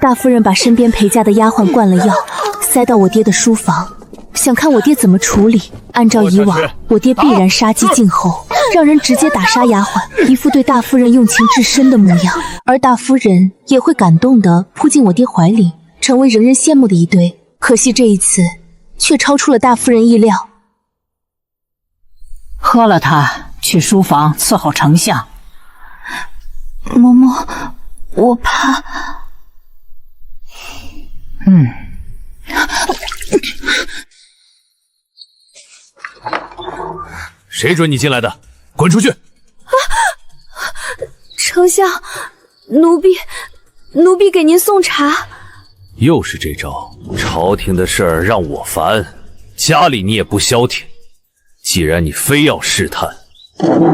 大夫人把身边陪嫁的丫鬟灌了药，塞到我爹的书房，想看我爹怎么处理。按照以往，我爹必然杀鸡儆猴，让人直接打杀丫鬟，一副对大夫人用情至深的模样。而大夫人也会感动地扑进我爹怀里，成为人人羡慕的一对。可惜这一次却超出了大夫人意料。喝了它，去书房伺候丞相。嬷嬷，我怕。谁准你进来的？滚出去！丞相，奴婢给您送茶。又是这招，朝廷的事儿让我烦，家里你也不消停。既然你非要试探，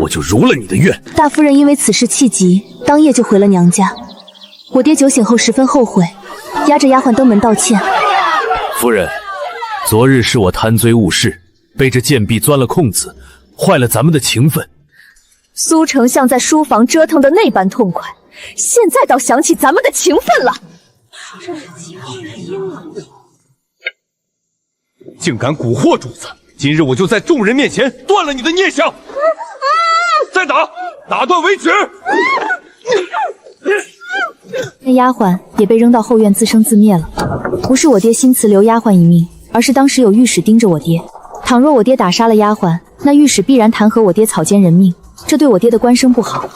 我就如了你的愿。大夫人因为此事气急，当夜就回了娘家。我爹酒醒后十分后悔，押着丫鬟登门道歉。夫人，昨日是我贪醉误事，被这贱婢钻了空子，坏了咱们的情分。苏丞相在书房折腾的那般痛快，现在倒想起咱们的情分了。竟敢蛊惑主子！今日我就在众人面前断了你的念想！再打，打断为止！那丫鬟也被扔到后院自生自灭了。不是我爹心慈留丫鬟一命，而是当时有御史盯着我爹。倘若我爹打杀了丫鬟，那御史必然弹劾我爹草菅人命，这对我爹的官声不好。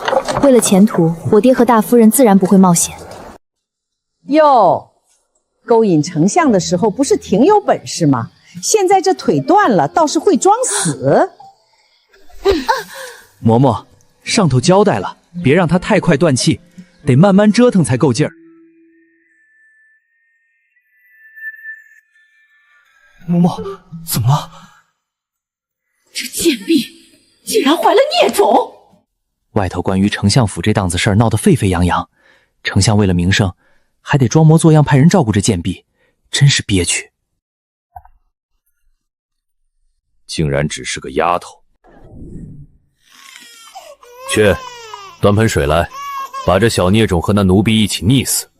为了前途，我爹和大夫人自然不会冒险。哟，勾引丞相的时候不是挺有本事吗？现在这腿断了，倒是会装死。嬷嬷，上头交代了，别让他太快断气，得慢慢折腾才够劲儿。嬷嬷，怎么了？这贱婢竟然怀了孽种！外头关于丞相府这档子事儿闹得沸沸扬扬，丞相为了名声，还得装模作样派人照顾这贱婢，真是憋屈。竟然只是个丫头。去，端盆水来，把这小孽种和那奴婢一起溺死。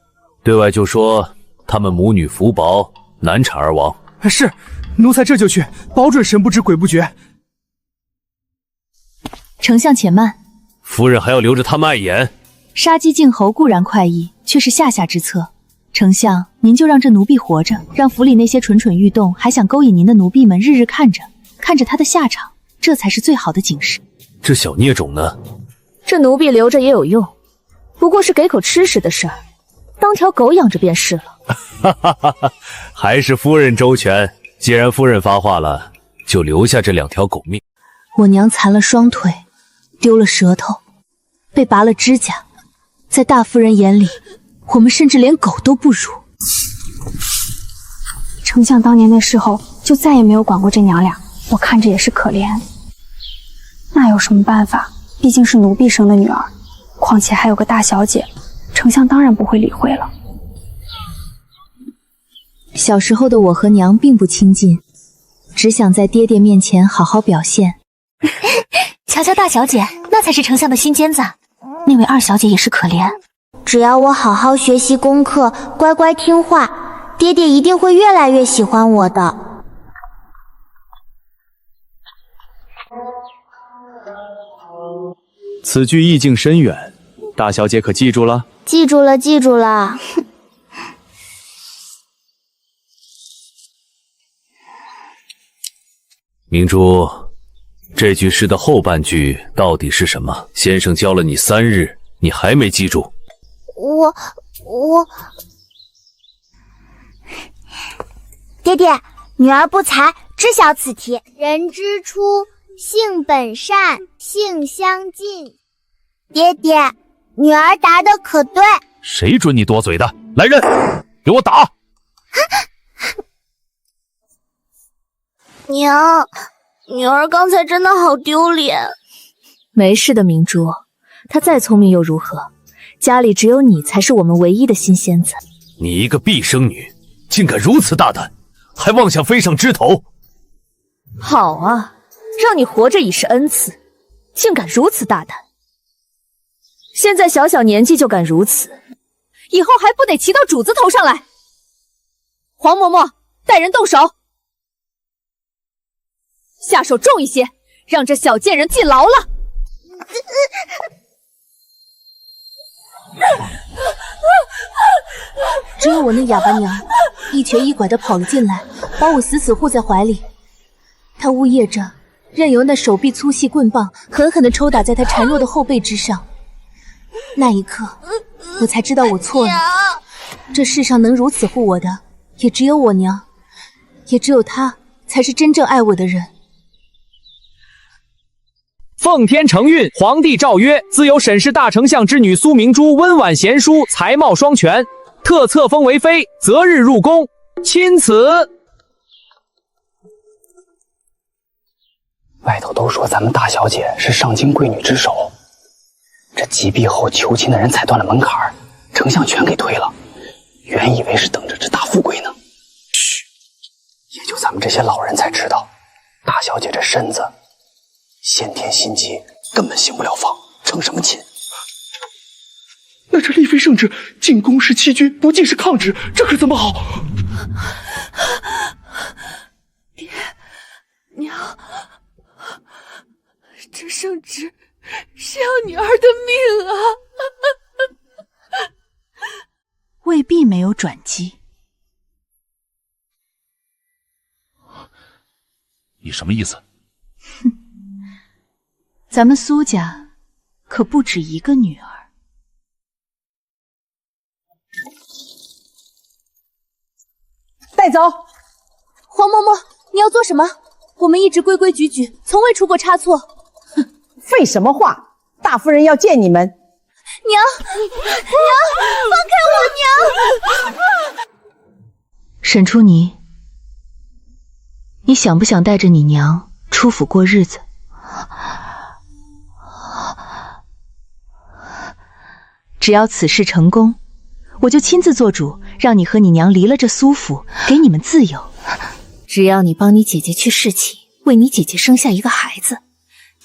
对外就说他们母女福薄，难产而亡。是，奴才这就去，保准神不知鬼不觉。丞相且慢，夫人还要留着他们碍眼。杀鸡儆猴固然快意，却是下下之策。丞相，您就让这奴婢活着，让府里那些蠢蠢欲动还想勾引您的奴婢们日日看着他的下场，这才是最好的警示。这小孽种呢？这奴婢留着也有用，不过是给口吃食的事儿，当条狗养着便是了。哈哈哈哈，还是夫人周全。既然夫人发话了，就留下这2条狗命。我娘残了双腿，丢了舌头，被拔了指甲，在大夫人眼里，我们甚至连狗都不如。丞相当年那时候就再也没有管过这娘俩，我看着也是可怜。那有什么办法？毕竟是奴婢生的女儿，况且还有个大小姐，丞相当然不会理会了。小时候的我和娘并不亲近，只想在爹爹面前好好表现。瞧瞧大小姐，那才是丞相的心尖子。那位二小姐也是可怜，只要我好好学习功课，乖乖听话，爹爹一定会越来越喜欢我的。此句意境深远，大小姐可记住了？记住了，记住了。明珠，这句诗的后半句到底是什么？先生教了你3日，你还没记住？我，爹爹，女儿不才，知晓此题。人之初，性本善，性相近。爹爹，女儿答的可对。谁准你多嘴的？来人，给我打！娘，女儿刚才真的好丢脸。没事的，明珠，她再聪明又如何？家里只有你才是我们唯一的新仙子。你一个婢生女，竟敢如此大胆，还妄想飞上枝头！好啊，让你活着已是恩赐，竟敢如此大胆！现在小小年纪就敢如此，以后还不得骑到主子头上来？黄嬷嬷，带人动手，下手重一些，让这小贱人进牢了。只有我那哑巴娘一瘸一拐地跑了进来，把我死死护在怀里。她呜咽着，任由那手臂粗细棍棒狠狠地抽打在她孱弱的后背之上。那一刻，我才知道我错了。这世上能如此护我的，也只有我娘，也只有她才是真正爱我的人。奉天承运，皇帝诏曰：自有沈氏大丞相之女苏明珠温婉贤淑，才貌双全，特册封为妃，择日入宫，钦此。外头都说咱们大小姐是上京贵女之首，这击毙后求亲的人踩断了门槛，丞相全给推了，原以为是等着这大富贵呢。嘘，也就咱们这些老人才知道，大小姐这身子先天心疾，根本行不了房，成什么亲？那这丽妃圣旨，进宫是欺君，不进是抗旨，这可怎么好？爹娘，这圣旨是要女儿的命啊！未必没有转机。你什么意思？咱们苏家可不止一个女儿。带走。黄嬷嬷，你要做什么？我们一直规规矩矩，从未出过差错。哼，废什么话！大夫人要见你们。娘，放开我娘！沈初霓，你想不想带着你娘出府过日子？只要此事成功，我就亲自做主，让你和你娘离了这苏府，给你们自由。只要你帮你姐姐去侍寝，为你姐姐生下一个孩子，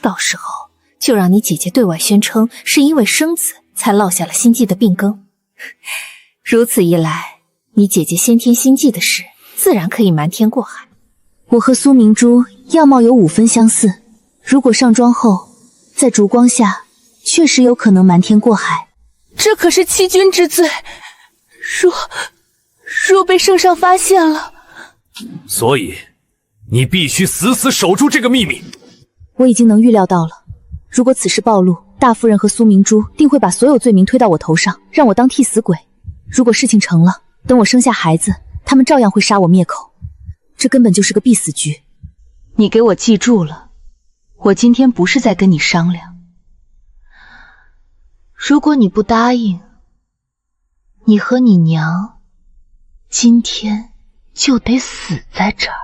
到时候就让你姐姐对外宣称是因为生子才落下了心悸的病根。如此一来，你姐姐先天心悸的事自然可以瞒天过海。我和苏明珠样貌有5分相似，如果上妆后，在烛光下，确实有可能瞒天过海。这可是欺君之罪，若被圣上发现了，所以你必须死死守住这个秘密。我已经能预料到了，如果此事暴露，大夫人和苏明珠定会把所有罪名推到我头上，让我当替死鬼。如果事情成了，等我生下孩子，他们照样会杀我灭口。这根本就是个必死局。你给我记住了，我今天不是在跟你商量。如果你不答应，你和你娘今天就得死在这儿。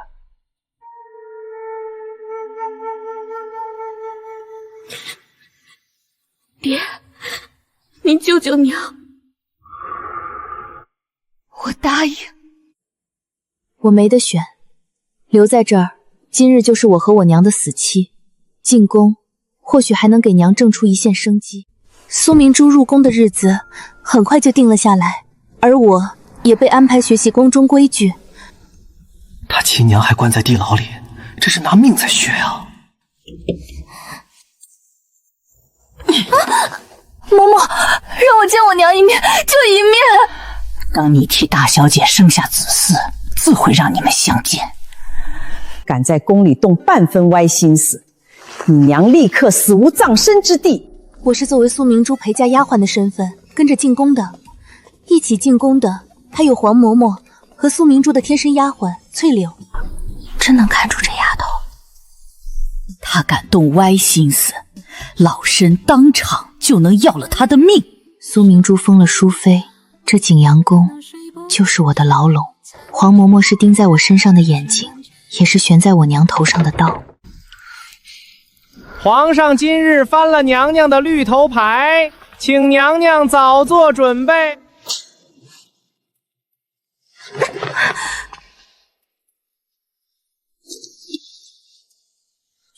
爹，您救救娘！我答应。我没得选，留在这儿，今日就是我和我娘的死期。进宫，或许还能给娘挣出一线生机。苏明珠入宫的日子很快就定了下来，而我也被安排学习宫中规矩。他亲娘还关在地牢里，这是拿命在学啊！嬷嬷，让我见我娘一面，就一面。等你替大小姐生下子嗣，自会让你们相见。敢在宫里动半分歪心思，你娘立刻死无葬身之地。我是作为苏明珠陪嫁丫鬟的身份跟着进宫的，一起进宫的还有黄嬷嬷和苏明珠的贴身丫鬟翠柳。真能看出这丫头，她敢动歪心思，老身当场就能要了她的命。苏明珠封了淑妃，这景阳宫就是我的牢笼。黄嬷嬷是钉在我身上的眼睛，也是悬在我娘头上的刀。皇上今日翻了娘娘的绿头牌，请娘娘早做准备。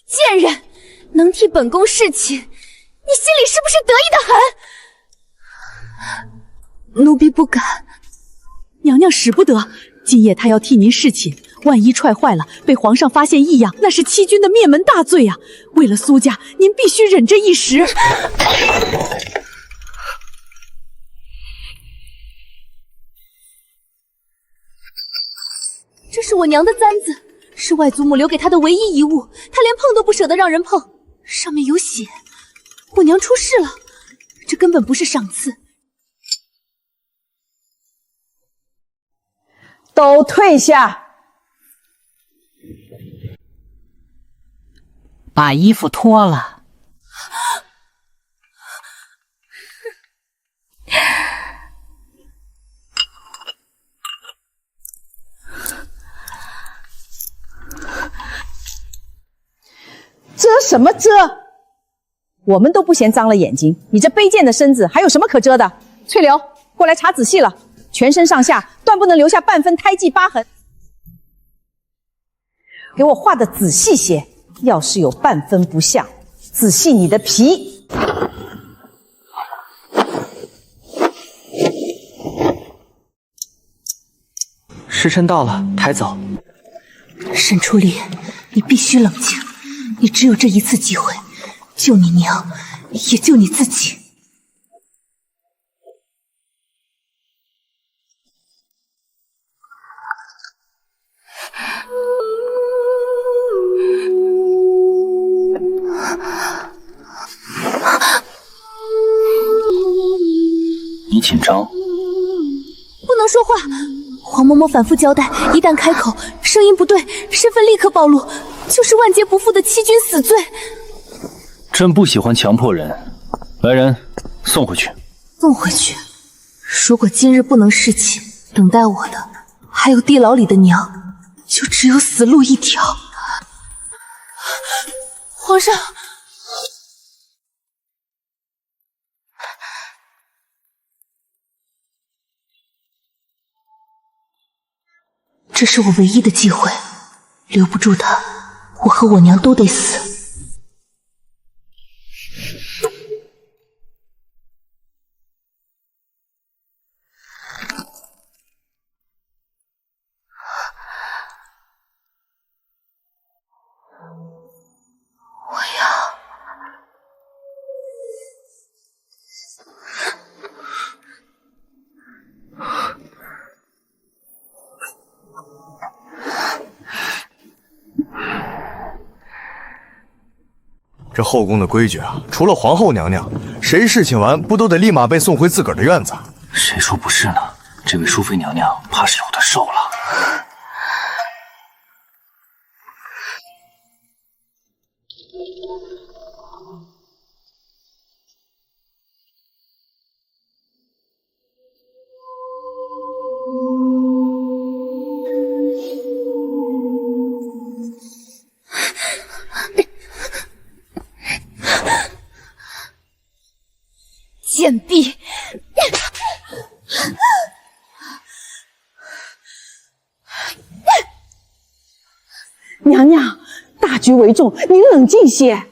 贱人，能替本宫侍寝，你心里是不是得意的很？奴婢不敢。娘娘使不得，今夜她要替您侍寝，万一踹坏了，被皇上发现异样，那是欺君的灭门大罪啊！为了苏家，您必须忍这一时。这是我娘的簪子，是外祖母留给她的唯一遗物，她连碰都不舍得让人碰，上面有血，我娘出事了，这根本不是赏赐。都退下，把衣服脱了。遮什么遮？我们都不嫌脏了眼睛，你这卑贱的身子还有什么可遮的？翠柳，过来查仔细了，全身上下断不能留下半分胎记疤痕，给我画的仔细些，要是有半分不像，仔细你的皮。时辰到了，抬走。沈初离，你必须冷静，你只有这一次机会，救你娘，也救你自己。你紧张？不能说话。黄嬷嬷反复交代，一旦开口，声音不对，身份立刻暴露，就是万劫不复的欺君死罪。朕不喜欢强迫人，来人，送回去。送回去。如果今日不能侍寝，等待我的还有地牢里的娘，就只有死路一条。皇上。这是我唯一的机会，留不住他，我和我娘都得死。我要这后宫的规矩啊，除了皇后娘娘，谁侍寝完不都得立马被送回自个儿的院子？谁说不是呢？这位淑妃娘娘怕是有的受了。贱婢！娘娘，大局为重，您冷静些。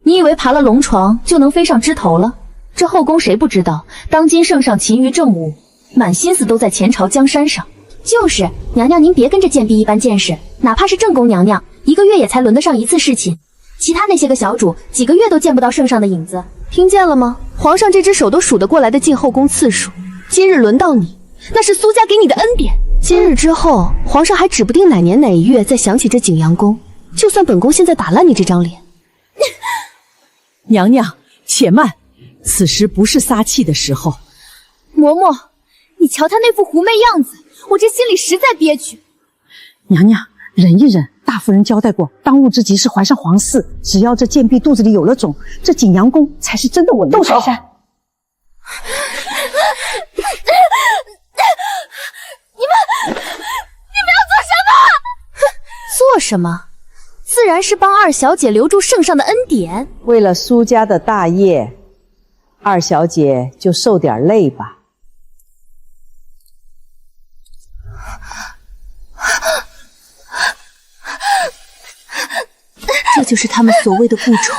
你以为爬了龙床就能飞上枝头了？这后宫谁不知道，当今圣上勤于政务，满心思都在前朝江山上。就是，娘娘您别跟着贱婢一般见识，哪怕是正宫娘娘，一个月也才轮得上一次侍寝，其他那些个小主几个月都见不到圣上的影子。听见了吗？皇上这只手都数得过来的进后宫次数，今日轮到你，那是苏家给你的恩典。今日之后，皇上还指不定哪年哪月再想起这景阳宫，就算本宫现在打烂你这张脸。娘娘，且慢，此时不是撒气的时候。嬷嬷，你瞧她那副狐媚样子，我这心里实在憋屈。娘娘，忍一忍，大夫人交代过，当务之急是怀上皇嗣，只要这贱婢肚子里有了种，这景阳宫才是真的稳。窦姗姗，你们要做什么？做什么？自然是帮二小姐留住圣上的恩典。为了苏家的大业，二小姐就受点累吧。这就是他们所谓的顾宠，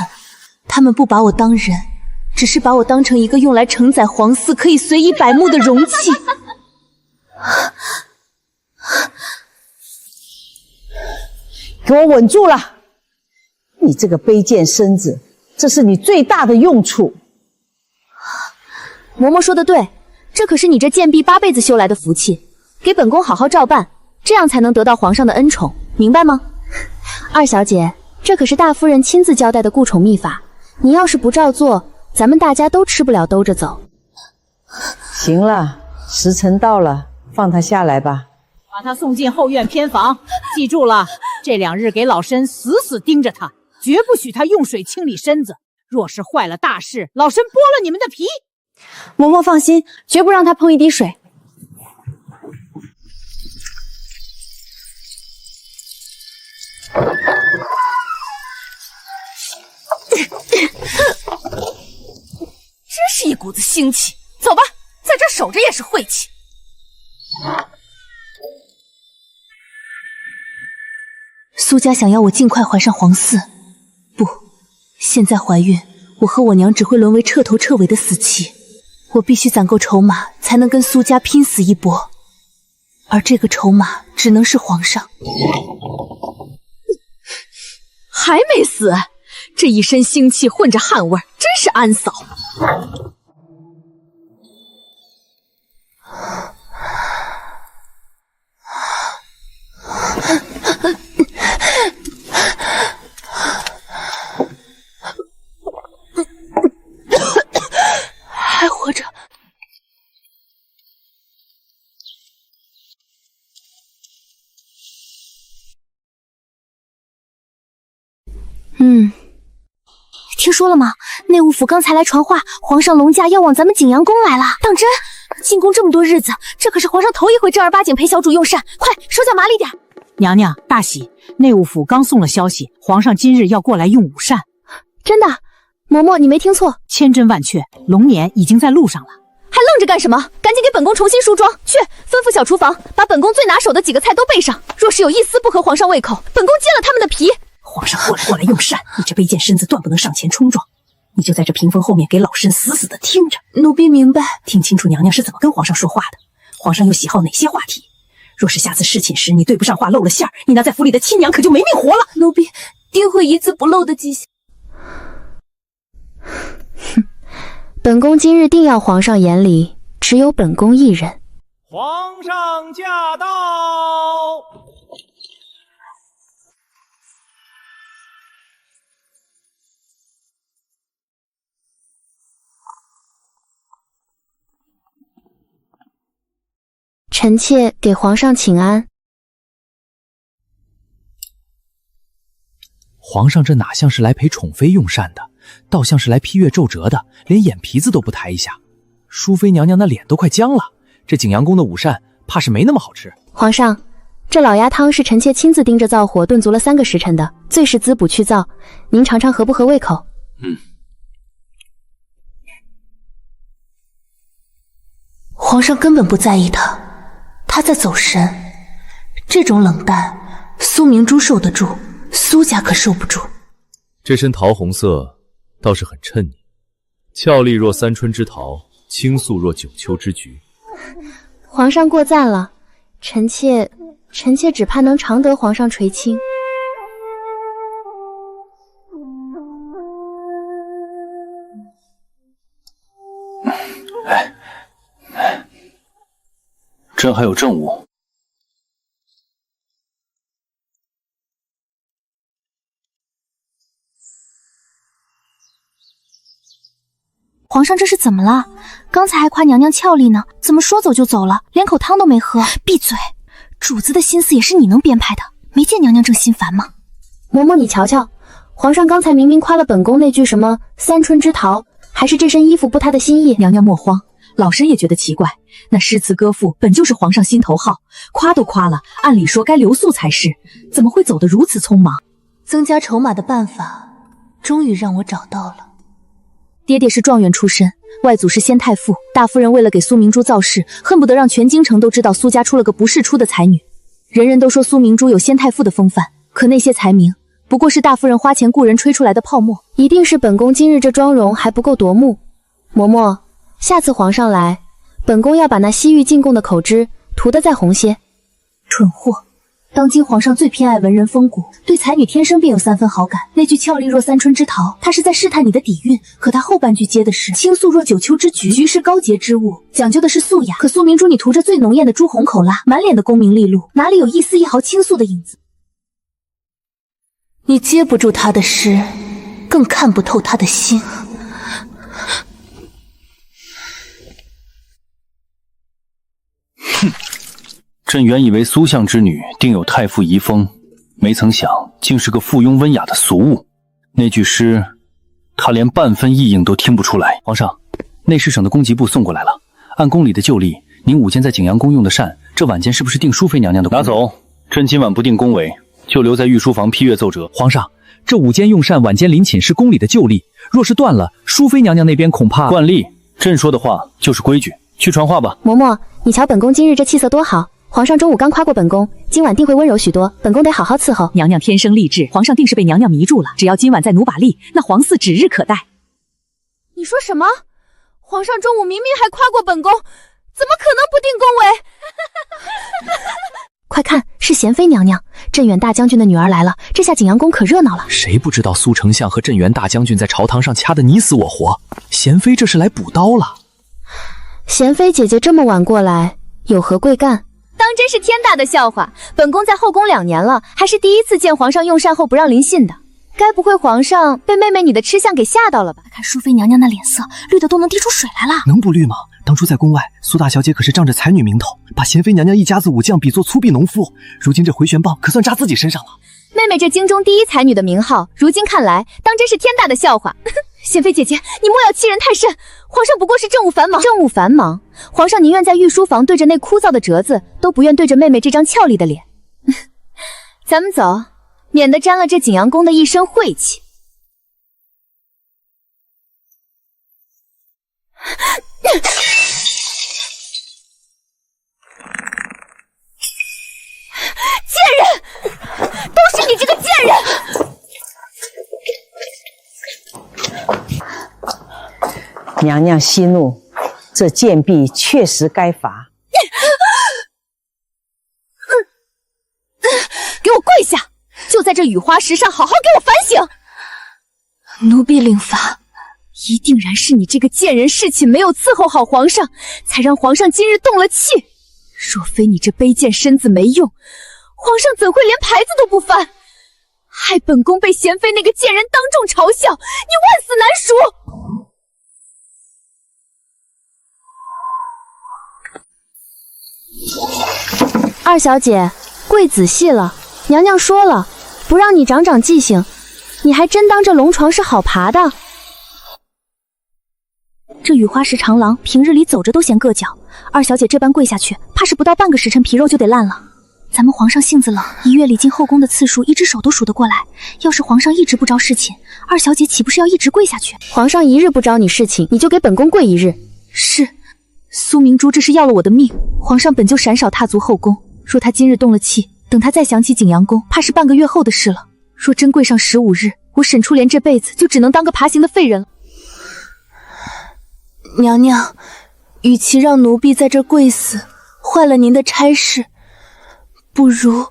他们不把我当人，只是把我当成一个用来承载皇嗣可以随意摆布的容器。给我稳住了！你这个卑贱身子，这是你最大的用处。嬷嬷说的对，这可是你这贱婢8辈子修来的福气，给本宫好好照办，这样才能得到皇上的恩宠，明白吗？二小姐，这可是大夫人亲自交代的顾宠秘法，你要是不照做，咱们大家都吃不了兜着走。行了，时辰到了，放他下来吧。把他送进后院偏房，记住了，这2日给老身死死盯着他，绝不许他用水清理身子。若是坏了大事，老身剥了你们的皮。嬷嬷放心，绝不让他碰一滴水。真是一股子腥气。走吧，在这守着也是晦气。苏家想要我尽快怀上皇嗣，不，现在怀孕，我和我娘只会沦为彻头彻尾的死棋。我必须攒够筹码，才能跟苏家拼死一搏，而这个筹码只能是皇上。还没死，这一身腥气混着汗味，真是安嫂。还活着。听说了吗？内务府刚才来传话，皇上龙驾要往咱们景阳宫来了。当真？进宫这么多日子，这可是皇上头一回正儿八经陪小主用膳，快手脚麻利点。娘娘大喜，内务府刚送了消息，皇上今日要过来用午膳。真的？嬷嬷，你没听错，千真万确，龙年已经在路上了。还愣着干什么？赶紧给本宫重新梳妆，去吩咐小厨房把本宫最拿手的几个菜都备上。若是有一丝不合皇上胃口，本宫揭了他们的皮。皇上过来用膳，你这卑贱身子断不能上前冲撞，你就在这屏风后面给老身死死的听着。奴婢明白。听清楚娘娘是怎么跟皇上说话的，皇上又喜好哪些话题。若是下次侍寝时你对不上话露了馅儿，你那在府里的亲娘可就没命活了。奴婢定会一字不漏的记下。本宫今日定要皇上眼里只有本宫一人。皇上驾到！臣妾给皇上请安。皇上这哪像是来陪宠妃用膳的，倒像是来批阅奏折的，连眼皮子都不抬一下。淑妃娘娘那脸都快僵了，这景阳宫的午膳怕是没那么好吃。皇上，这老鸭汤是臣妾亲自盯着灶火炖足了3个时辰的，最是滋补去燥，您尝尝合不合胃口？皇上根本不在意他，他在走神。这种冷淡，苏明珠受得住，苏家可受不住。这身桃红色倒是很衬你，俏丽若三春之桃，清素若九秋之菊。皇上过赞了，臣妾只盼能常得皇上垂青。朕还有政务。皇上这是怎么了？刚才还夸娘娘俏丽呢，怎么说走就走了，连口汤都没喝？闭嘴！主子的心思也是你能编排的，没见娘娘正心烦吗？嬷嬷，你瞧瞧，皇上刚才明明夸了本宫那句什么三春之桃，还是这身衣服不他的心意。娘娘莫慌，老身也觉得奇怪，那诗词歌赋本就是皇上心头好，夸都夸了，按理说该留宿才是，怎么会走得如此匆忙？增加筹码的办法，终于让我找到了。爹爹是状元出身，外祖是先太傅，大夫人为了给苏明珠造势，恨不得让全京城都知道苏家出了个不世出的才女。人人都说苏明珠有先太傅的风范，可那些才名不过是大夫人花钱雇人吹出来的泡沫。一定是本宫今日这妆容还不够夺目，嬷嬷，下次皇上来，本宫要把那西域进贡的口脂涂得再红些。蠢货！当今皇上最偏爱文人风骨，对才女天生便有3分好感。那句俏丽若三春之桃，他是在试探你的底蕴。可他后半句接的是倾素若九秋之菊，菊是高洁之物，讲究的是素雅。可苏明珠，你涂着最浓艳的朱红口蜡，满脸的功名利禄，哪里有一丝一毫倾诉的影子？你接不住他的诗，更看不透他的心。哼。朕原以为苏相之女定有太傅遗风，没曾想竟是个附庸温雅的俗物。那句诗，她连半分意应都听不出来。皇上，内侍省的供给部送过来了。按宫里的旧例，您午间在景阳宫用的膳，这晚间是不是定淑妃娘娘的？拿走，朕今晚不定宫闱，就留在御书房批阅奏折。皇上，这午间用膳，晚间临寝是宫里的旧例，若是断了，淑妃娘娘那边恐怕……惯例，朕说的话就是规矩，去传话吧。嬷嬷，你瞧本宫今日这气色多好。皇上中午刚夸过本宫，今晚定会温柔许多，本宫得好好伺候。娘娘天生丽质，皇上定是被娘娘迷住了。只要今晚再努把力，那皇嗣指日可待。你说什么？皇上中午明明还夸过本宫，怎么可能不定宫闱？快看，是贤妃娘娘，镇远大将军的女儿来了，这下景阳宫可热闹了。谁不知道苏丞相和镇元大将军在朝堂上掐得你死我活？贤妃这是来补刀了。贤妃姐姐这么晚过来，有何贵干？当真是天大的笑话！本宫在后宫2年了，还是第一次见皇上用膳后不让临信的。该不会皇上被妹妹你的吃相给吓到了吧？看淑妃娘娘那脸色，绿的都能滴出水来了。能不绿吗？当初在宫外，苏大小姐可是仗着才女名头，把贤妃娘娘一家子武将比作粗鄙农夫。如今这回旋棒可算扎自己身上了。妹妹这京中第一才女的名号，如今看来，当真是天大的笑话。贤妃姐姐，你莫要欺人太甚，皇上不过是政务繁忙。政务繁忙，皇上宁愿在御书房对着那枯燥的折子，都不愿对着妹妹这张俏丽的脸。咱们走，免得沾了这景阳宫的一身晦气。贱人，都是你这个贱人！娘娘息怒，这贱婢确实该罚。给我跪下！就在这雨花石上好好给我反省！奴婢领罚。一定然是你这个贱人侍寝没有伺候好皇上，才让皇上今日动了气。若非你这卑贱身子没用，皇上怎会连牌子都不翻？害本宫被贤妃那个贱人当众嘲笑，你万死难赎！二小姐，跪仔细了，娘娘说了，不让你长长记性，你还真当这龙床是好爬的？这雨花石长廊，平日里走着都嫌硌脚，二小姐这般跪下去，怕是不到半个时辰皮肉就得烂了。咱们皇上性子冷，一月里进后宫的次数，一只手都数得过来。要是皇上一直不招侍寝，二小姐岂不是要一直跪下去？皇上一日不招你侍寝，你就给本宫跪一日。是，苏明珠这是要了我的命。皇上本就闪少踏足后宫，若他今日动了气，等他再想起景阳宫，怕是半个月后的事了。若真跪上15日，我沈初莲这辈子就只能当个爬行的废人了。娘娘，与其让奴婢在这跪死，坏了您的差事，不如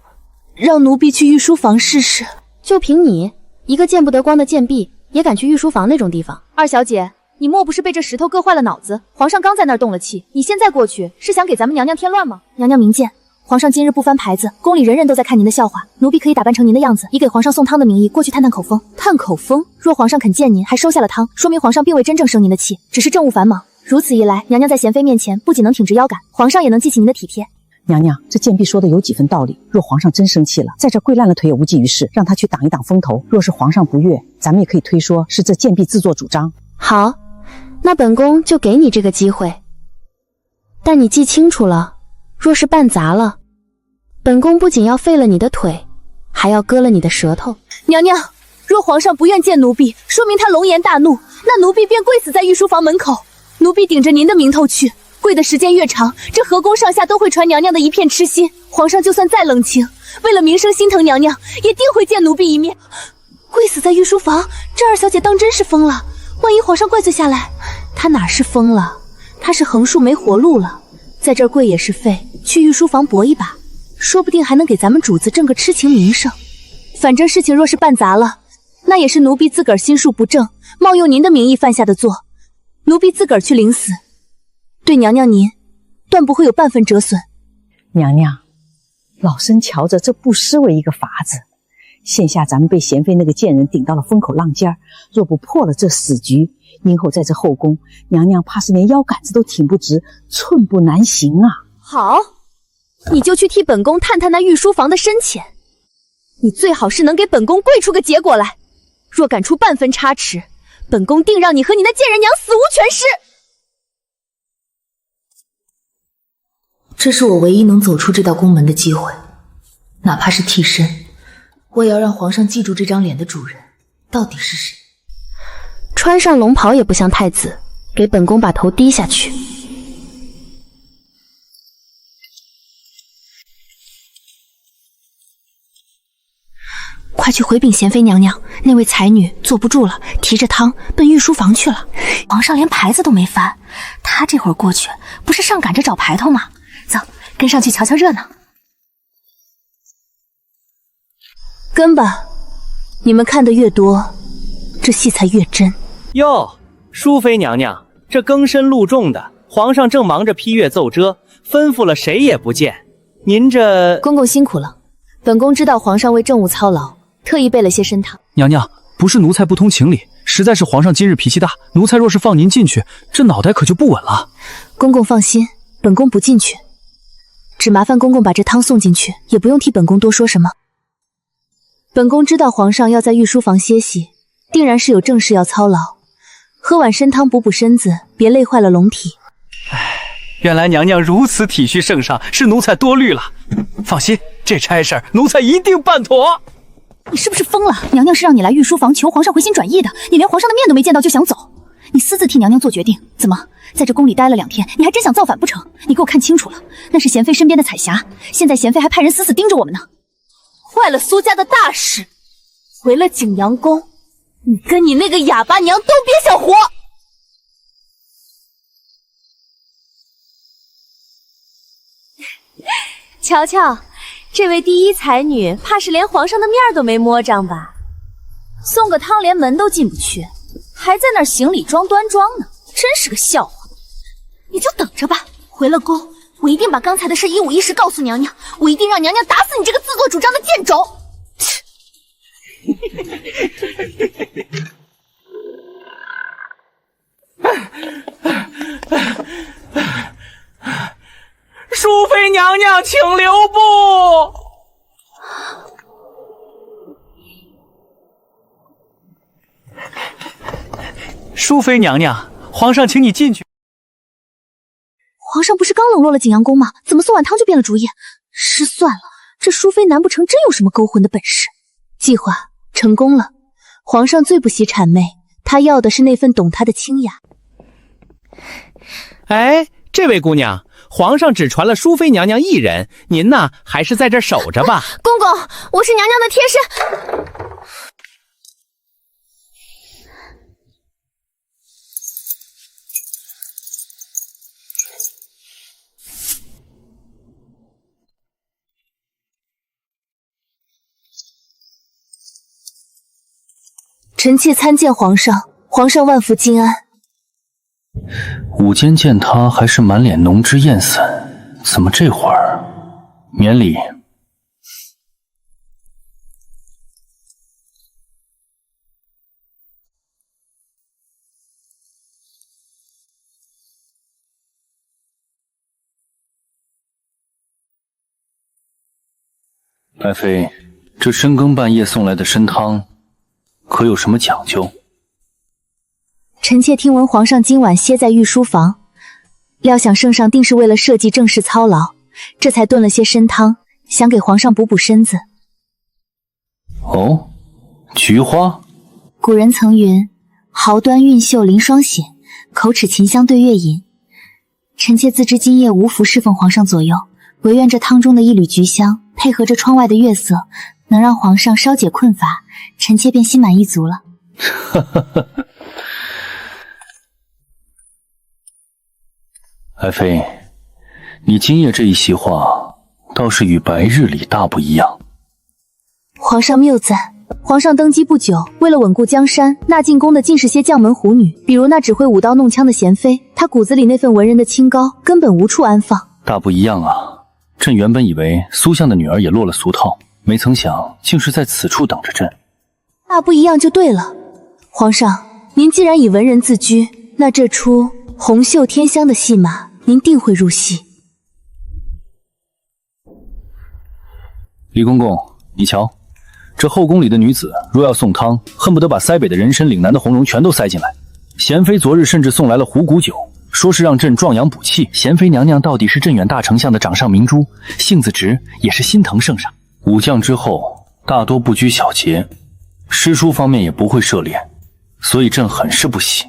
让奴婢去御书房试试。就凭你一个见不得光的贱婢，也敢去御书房那种地方？二小姐，你莫不是被这石头硌坏了脑子？皇上刚在那儿动了气，你现在过去是想给咱们娘娘添乱吗？娘娘明鉴，皇上今日不翻牌子，宫里人人都在看您的笑话。奴婢可以打扮成您的样子，以给皇上送汤的名义过去探探口风。探口风？若皇上肯见您，还收下了汤，说明皇上并未真正生您的气，只是政务繁忙。如此一来，娘娘在贤妃面前不仅能挺直腰杆，皇上也能记起您的体贴。娘娘，这贱婢说的有几分道理。若皇上真生气了，在这跪烂了腿也无济于事，让他去挡一挡风头。若是皇上不悦，咱们也可以推说是这贱婢自作主张。好，那本宫就给你这个机会。但你记清楚了，若是办砸了，本宫不仅要废了你的腿，还要割了你的舌头。娘娘，若皇上不愿见奴婢，说明他龙颜大怒，那奴婢便跪死在御书房门口。奴婢顶着您的名头去，跪的时间越长，这河宫上下都会传娘娘的一片痴心。皇上就算再冷情，为了名声心疼娘娘，也定会见奴婢一面。跪死在御书房，这二小姐当真是疯了。万一皇上怪罪下来，他哪是疯了，他是横竖没活路了。在这儿跪也是废，去御书房搏一把，说不定还能给咱们主子挣个痴情名声。反正事情若是办砸了，那也是奴婢自个儿心术不正，冒用您的名义犯下的错，奴婢自个儿去领死，对娘娘您断不会有半分折损。娘娘，老身瞧着这不失为一个法子。现下咱们被贤妃那个贱人顶到了风口浪尖儿，若不破了这死局，今后在这后宫，娘娘怕是连腰杆子都挺不直，寸步难行啊！好，你就去替本宫探探那御书房的深浅，你最好是能给本宫跪出个结果来。若敢出半分差池，本宫定让你和你那贱人娘死无全尸。这是我唯一能走出这道宫门的机会，哪怕是替身，我也要让皇上记住这张脸的主人到底是谁。穿上龙袍也不像太子，给本宫把头低下去。快去回禀贤妃娘娘，那位才女坐不住了，提着汤奔御书房去了。皇上连牌子都没翻，他这会儿过去不是上赶着找排头吗？走，跟上去瞧瞧热闹。跟吧，你们看得越多，这戏才越真。哟，淑妃娘娘，这更深露重的，皇上正忙着批阅奏折，吩咐了谁也不见。您这……公公辛苦了，本宫知道皇上为政务操劳，特意备了些参汤。娘娘，不是奴才不通情理，实在是皇上今日脾气大，奴才若是放您进去，这脑袋可就不稳了。公公放心，本宫不进去，只麻烦公公把这汤送进去，也不用替本宫多说什么。本宫知道皇上要在御书房歇息，定然是有正事要操劳，喝碗参汤补补身子，别累坏了龙体。原来娘娘如此体恤圣上，是奴才多虑了。放心，这差事奴才一定办妥。你是不是疯了？娘娘是让你来御书房求皇上回心转意的，你连皇上的面都没见到就想走，你私自替娘娘做决定，怎么在这宫里待了2天，你还真想造反不成？你给我看清楚了，那是贤妃身边的彩霞，现在贤妃还派人死死盯着我们呢。坏了苏家的大事，回了景阳宫，你跟你那个哑巴娘都别想活！瞧瞧，这位第一才女，怕是连皇上的面都没摸上吧？送个汤连门都进不去，还在那儿行礼装端庄呢，真是个笑话。你就等着吧，回了宫，我一定把刚才的事一五一十告诉娘娘，我一定让娘娘打死你这个自作主张的贱种！淑妃娘娘，请留步。淑妃娘娘，皇上请你进去。皇上不是刚冷落了景阳宫吗？怎么送碗汤就变了主意？失算了，这淑妃难不成真有什么勾魂的本事？计划成功了，皇上最不喜谄媚，他要的是那份懂他的清雅。哎，这位姑娘，皇上只传了淑妃娘娘一人，您呢还是在这守着吧。公公，我是娘娘的贴身。臣妾参见皇上，皇上万福金安。午间见他还是满脸浓脂艳色，怎么这会儿免礼？白妃，这深更半夜送来的参汤，可有什么讲究？臣妾听闻皇上今晚歇在御书房，料想圣上定是为了社稷政事操劳，这才炖了些参汤，想给皇上补补身子。哦，菊花。古人曾云：毫端韵秀临霜显，口齿琴香对月吟。臣妾自知今夜无福侍奉皇上左右，唯愿这汤中的一缕菊香，配合着窗外的月色，能让皇上稍解困乏，臣妾便心满意足了。爱妃，你今夜这一席话，倒是与白日里大不一样。皇上谬赞。皇上登基不久，为了稳固江山，纳进宫的尽是些将门虎女，比如那只会舞刀弄枪的娴妃，她骨子里那份文人的清高，根本无处安放。大不一样啊！朕原本以为苏相的女儿也落了俗套，没曾想竟是在此处等着朕。大不一样就对了。皇上，您既然以文人自居，那这出红袖添香的戏码，您定会入戏。李公公，你瞧。这后宫里的女子若要送汤，恨不得把塞北的人参、岭南的红茸全都塞进来。娴妃昨日甚至送来了虎骨酒，说是让朕壮阳补气。娴妃娘娘到底是镇远大丞相的掌上明珠，性子直，也是心疼圣上。武将之后大多不拘小节，诗书方面也不会涉猎，所以朕很是不喜。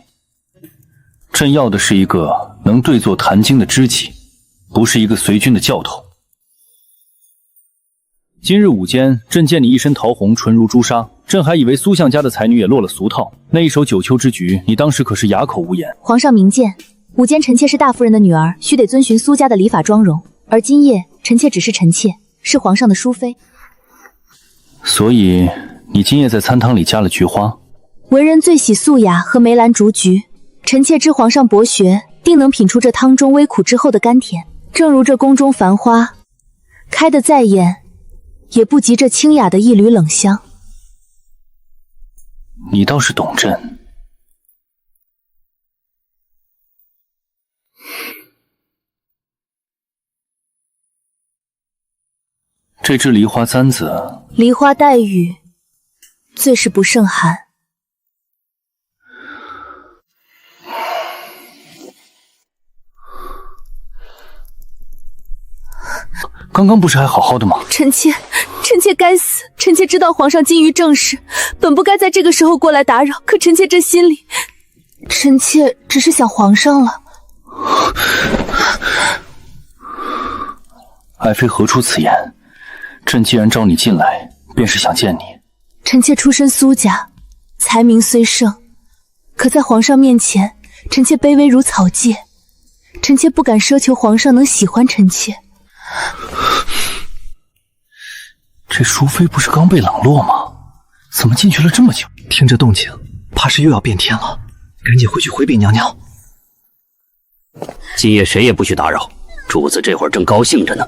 朕要的是一个能对坐谈经的知己，不是一个随军的教头。今日午间，朕见你一身桃红，唇如朱砂，朕还以为苏相家的才女也落了俗套。那一手九秋之局，你当时可是哑口无言。皇上明鉴，午间臣妾是大夫人的女儿，须得遵循苏家的礼法妆容，而今夜臣妾只是臣妾，是皇上的淑妃。所以你今夜在参汤里加了菊花。文人最喜素雅和梅兰竹菊，臣妾知皇上博学，定能品出这汤中微苦之后的甘甜。正如这宫中繁花，开得再艳，也不及这清雅的一缕冷香。你倒是懂朕。这支梨花簪子，梨花带雨，最是不胜寒。刚刚不是还好好的吗？臣妾该死！臣妾知道皇上精于政事，本不该在这个时候过来打扰。可臣妾这心里，臣妾只是想皇上了。爱妃何出此言？朕既然召你进来，便是想见你。臣妾出身苏家，才名虽盛，可在皇上面前，臣妾卑微如草芥。臣妾不敢奢求皇上能喜欢臣妾。这淑妃不是刚被冷落吗？怎么进去了这么久？听这动静，怕是又要变天了。赶紧回去回禀娘娘。今夜谁也不许打扰，主子这会儿正高兴着呢。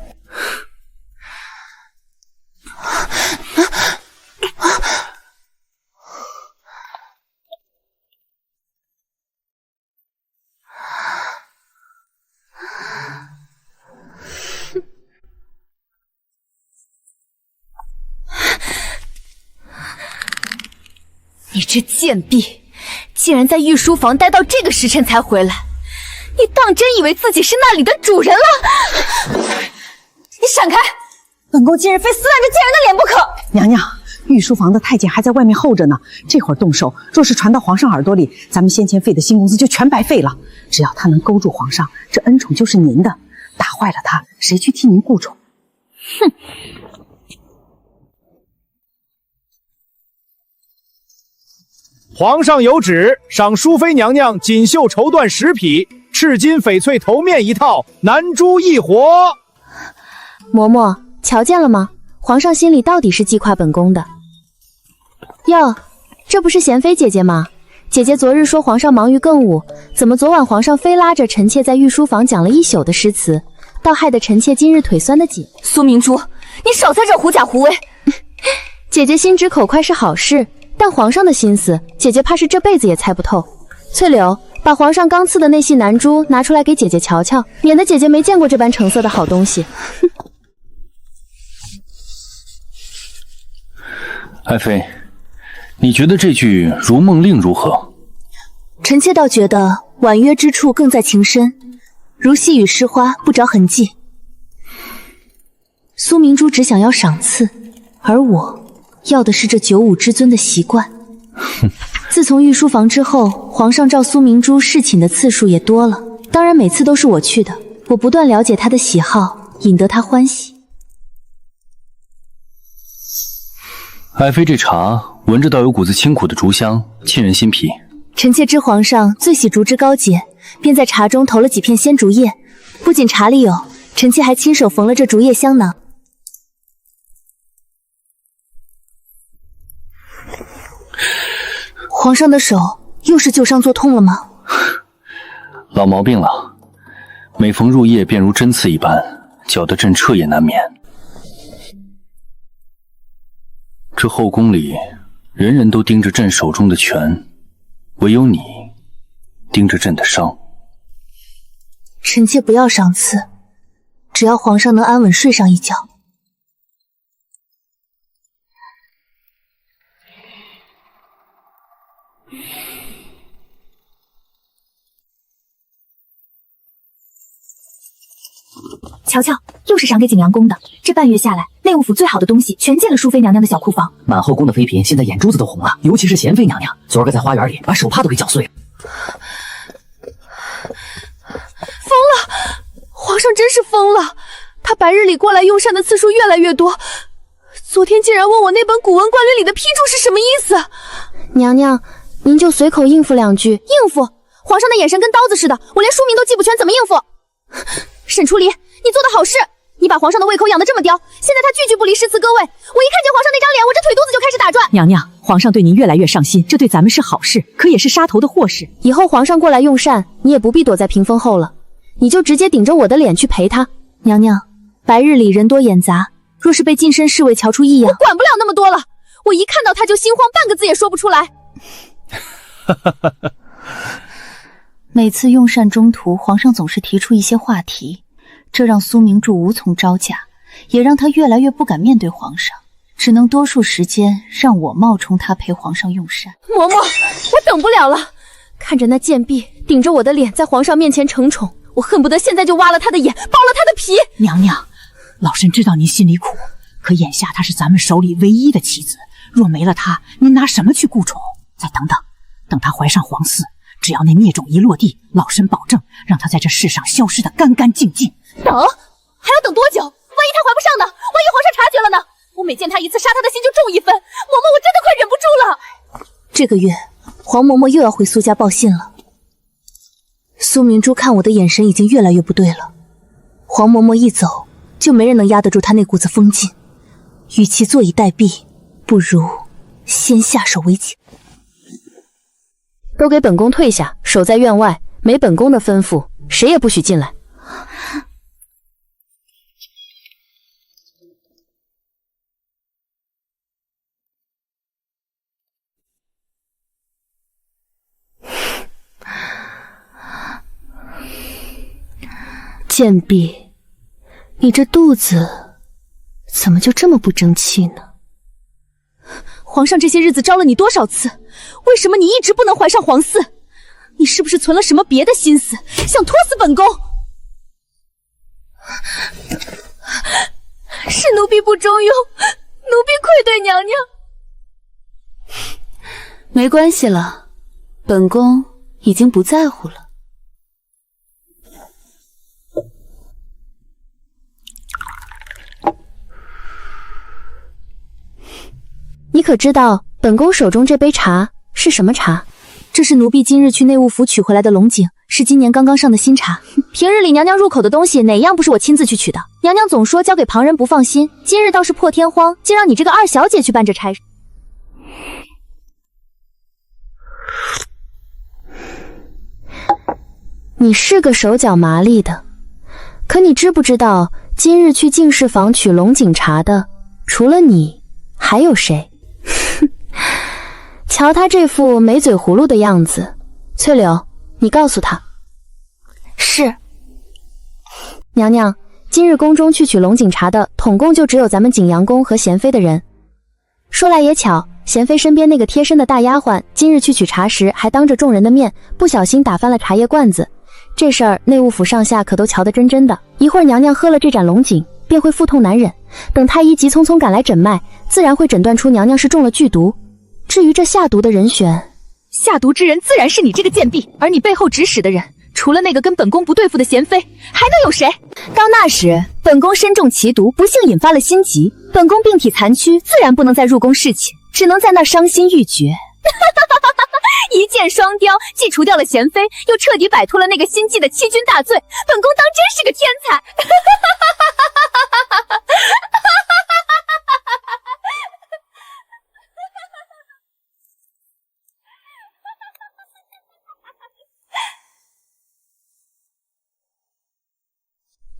你这贱婢，竟然在御书房待到这个时辰才回来！你当真以为自己是那里的主人了？你闪开！本宫今日非撕烂这贱人的脸不可！娘娘，御书房的太监还在外面候着呢，这会儿动手，若是传到皇上耳朵里，咱们先前费的新工资就全白费了。只要他能勾住皇上，这恩宠就是您的。打坏了他，谁去替您顾宠？哼！皇上有旨，赏淑妃娘娘锦绣绸缎10匹，赤金翡翠头面1套，南珠1活。嬷嬷，瞧见了吗？皇上心里到底是记挂本宫的。哟，这不是娴妃姐姐吗？姐姐昨日说皇上忙于更务，怎么昨晚皇上非拉着臣妾在御书房讲了一宿的诗词，倒害得臣妾今日腿酸得紧。苏明珠，你少在这狐假胡威！姐姐心直口快是好事。但皇上的心思，姐姐怕是这辈子也猜不透。翠柳，把皇上刚赐的那细南珠拿出来给姐姐瞧瞧，免得姐姐没见过这般成色的好东西。爱妃，你觉得这句如梦令如何？臣妾倒觉得婉约之处更在情深，如细雨湿花，不着痕迹。苏明珠只想要赏赐，而我要的是这九五之尊的习惯。自从御书房之后，皇上召苏明珠侍寝的次数也多了，当然每次都是我去的。我不断了解他的喜好，引得他欢喜。爱妃这茶闻着倒有股子清苦的竹香，沁人心脾。臣妾知皇上最喜竹枝高洁，便在茶中投了几片鲜竹叶，不仅茶里有，臣妾还亲手缝了这竹叶香囊。皇上的手又是旧伤做痛了吗？老毛病了，每逢入夜便如针刺一般，搅得朕彻夜难眠。这后宫里，人人都盯着朕手中的权，唯有你盯着朕的伤。臣妾不要赏赐，只要皇上能安稳睡上一觉。瞧瞧，又是赏给景阳宫的。这半月下来，内务府最好的东西全进了淑妃娘娘的小库房。满后宫的妃嫔现在眼珠子都红了，尤其是贤妃娘娘，昨儿个在花园里把手帕都给搅碎了。疯了！皇上真是疯了！他白日里过来用膳的次数越来越多，昨天竟然问我那本《古文观略》里的批注是什么意思。娘娘，您就随口应付两句。应付？皇上的眼神跟刀子似的，我连书名都记不全，怎么应付？沈初离，你做的好事，你把皇上的胃口养得这么刁，现在他句句不离诗词歌味，我一看见皇上那张脸，我这腿肚子就开始打转。娘娘，皇上对您越来越上心，这对咱们是好事，可也是杀头的祸事。以后皇上过来用膳，你也不必躲在屏风后了，你就直接顶着我的脸去陪他。娘娘，白日里人多眼杂，若是被近身侍卫瞧出异样，我管不了那么多了，我一看到他就心慌，半个字也说不出来。每次用膳中途，皇上总是提出一些话题，这让苏明柱无从招架，也让他越来越不敢面对皇上，只能多数时间让我冒充他陪皇上用膳。嬷嬷，我等不了了，看着那贱婢顶着我的脸在皇上面前承宠，我恨不得现在就挖了他的眼，剥了他的皮。娘娘，老身知道您心里苦，可眼下她是咱们手里唯一的妻子，若没了她，您拿什么去顾宠？再等等，等她怀上皇嗣，只要那孽种一落地，老身保证让她在这世上消失得干干净净。等？还要等多久？万一她怀不上呢？万一皇上察觉了呢？我每见她一次，杀她的心就重一分。嬷嬷，我真的快忍不住了。这个月，黄嬷嬷又要回苏家报信了。苏明珠看我的眼神已经越来越不对了。黄嬷嬷一走，就没人能压得住她那股子疯劲。与其坐以待毙，不如先下手为强。都给本宫退下，守在院外，没本宫的吩咐，谁也不许进来。贱婢，你这肚子怎么就这么不争气呢？皇上这些日子招了你多少次，为什么你一直不能怀上皇嗣？你是不是存了什么别的心思，想拖死本宫？是奴婢不中用，奴婢愧对娘娘。没关系了，本宫已经不在乎了。你可知道本宫手中这杯茶是什么茶？这是奴婢今日去内务府取回来的龙井，是今年刚刚上的新茶。平日里娘娘入口的东西，哪样不是我亲自去取的？娘娘总说交给旁人不放心，今日倒是破天荒，竟让你这个二小姐去办这差事。你是个手脚麻利的，可你知不知道，今日去进士房取龙井茶的，除了你，还有谁？瞧他这副没嘴葫芦的样子，翠柳，你告诉他。是。娘娘，今日宫中去取龙井茶的，统共就只有咱们景阳宫和贤妃的人。说来也巧，贤妃身边那个贴身的大丫鬟，今日去取茶时，还当着众人的面，不小心打翻了茶叶罐子。这事儿内务府上下可都瞧得真真的。一会儿娘娘喝了这盏龙井，便会腹痛难忍，等太医急匆匆赶来诊脉，自然会诊断出娘娘是中了剧毒。至于这下毒的人选，下毒之人自然是你这个贱婢，而你背后指使的人，除了那个跟本宫不对付的贤妃，还能有谁？到那时，本宫身中奇毒，不幸引发了心疾，本宫病体残躯，自然不能再入宫侍寝，只能在那伤心欲绝。一箭双雕，既除掉了贤妃，又彻底摆脱了那个心计的欺君大罪。本宫当真是个天才！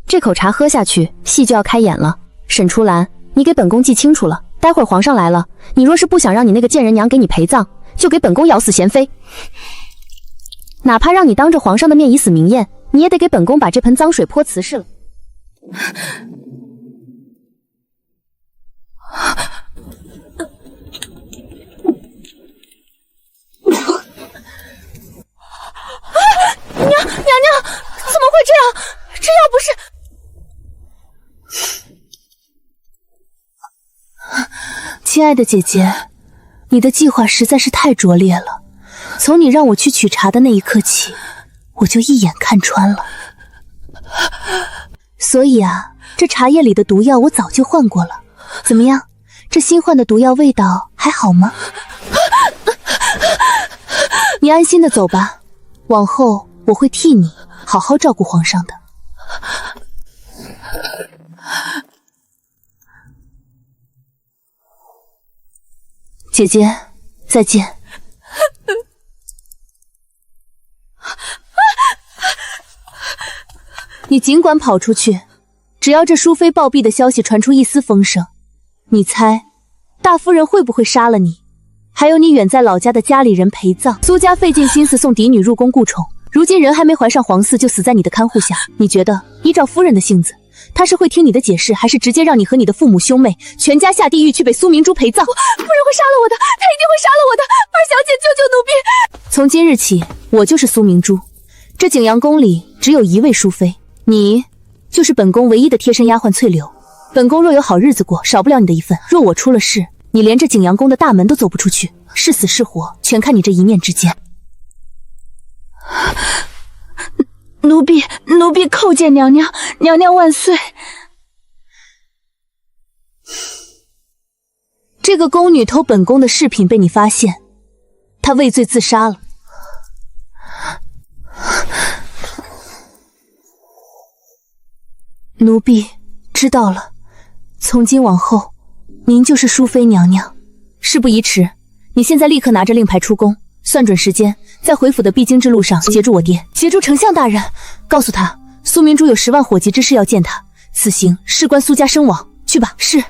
这口茶喝下去，戏就要开演了。沈初兰，你给本宫记清楚了，待会儿皇上来了，你若是不想让你那个贱人娘给你陪葬，就给本宫咬死贤妃。哪怕让你当着皇上的面以死明咽，你也得给本宫把这盆脏水泼瓷实了。娘，怎么会这样？这要不是……亲爱的姐姐，你的计划实在是太拙劣了。从你让我去取茶的那一刻起，我就一眼看穿了。所以啊，这茶叶里的毒药我早就换过了。怎么样，这新换的毒药味道还好吗？你安心的走吧，往后我会替你好好照顾皇上的。姐姐，再见。你尽管跑出去，只要这淑妃暴毙的消息传出一丝风声，你猜大夫人会不会杀了你？还有你远在老家的家里人陪葬，苏家费尽心思送嫡女入宫顾宠，如今人还没怀上皇嗣就死在你的看护下。你觉得依照夫人的性子，她是会听你的解释，还是直接让你和你的父母兄妹全家下地狱去被苏明珠陪葬？夫人会杀了我的，她一定会杀了我的！二小姐，救救奴婢！从今日起，我就是苏明珠。这景阳宫里只有一位淑妃，你就是本宫唯一的贴身丫鬟翠柳。本宫若有好日子过，少不了你的一份。若我出了事，你连这景阳宫的大门都走不出去，是死是活，全看你这一念之间。奴婢叩见娘娘，娘娘万岁。这个宫女偷本宫的饰品被你发现，她畏罪自杀了。奴婢知道了，从今往后，您就是淑妃娘娘。事不宜迟，你现在立刻拿着令牌出宫，算准时间，在回府的必经之路上协助我爹，协助丞相大人，告诉他苏明珠有10万火急之事要见他，此行事关苏家身亡。去吧。是。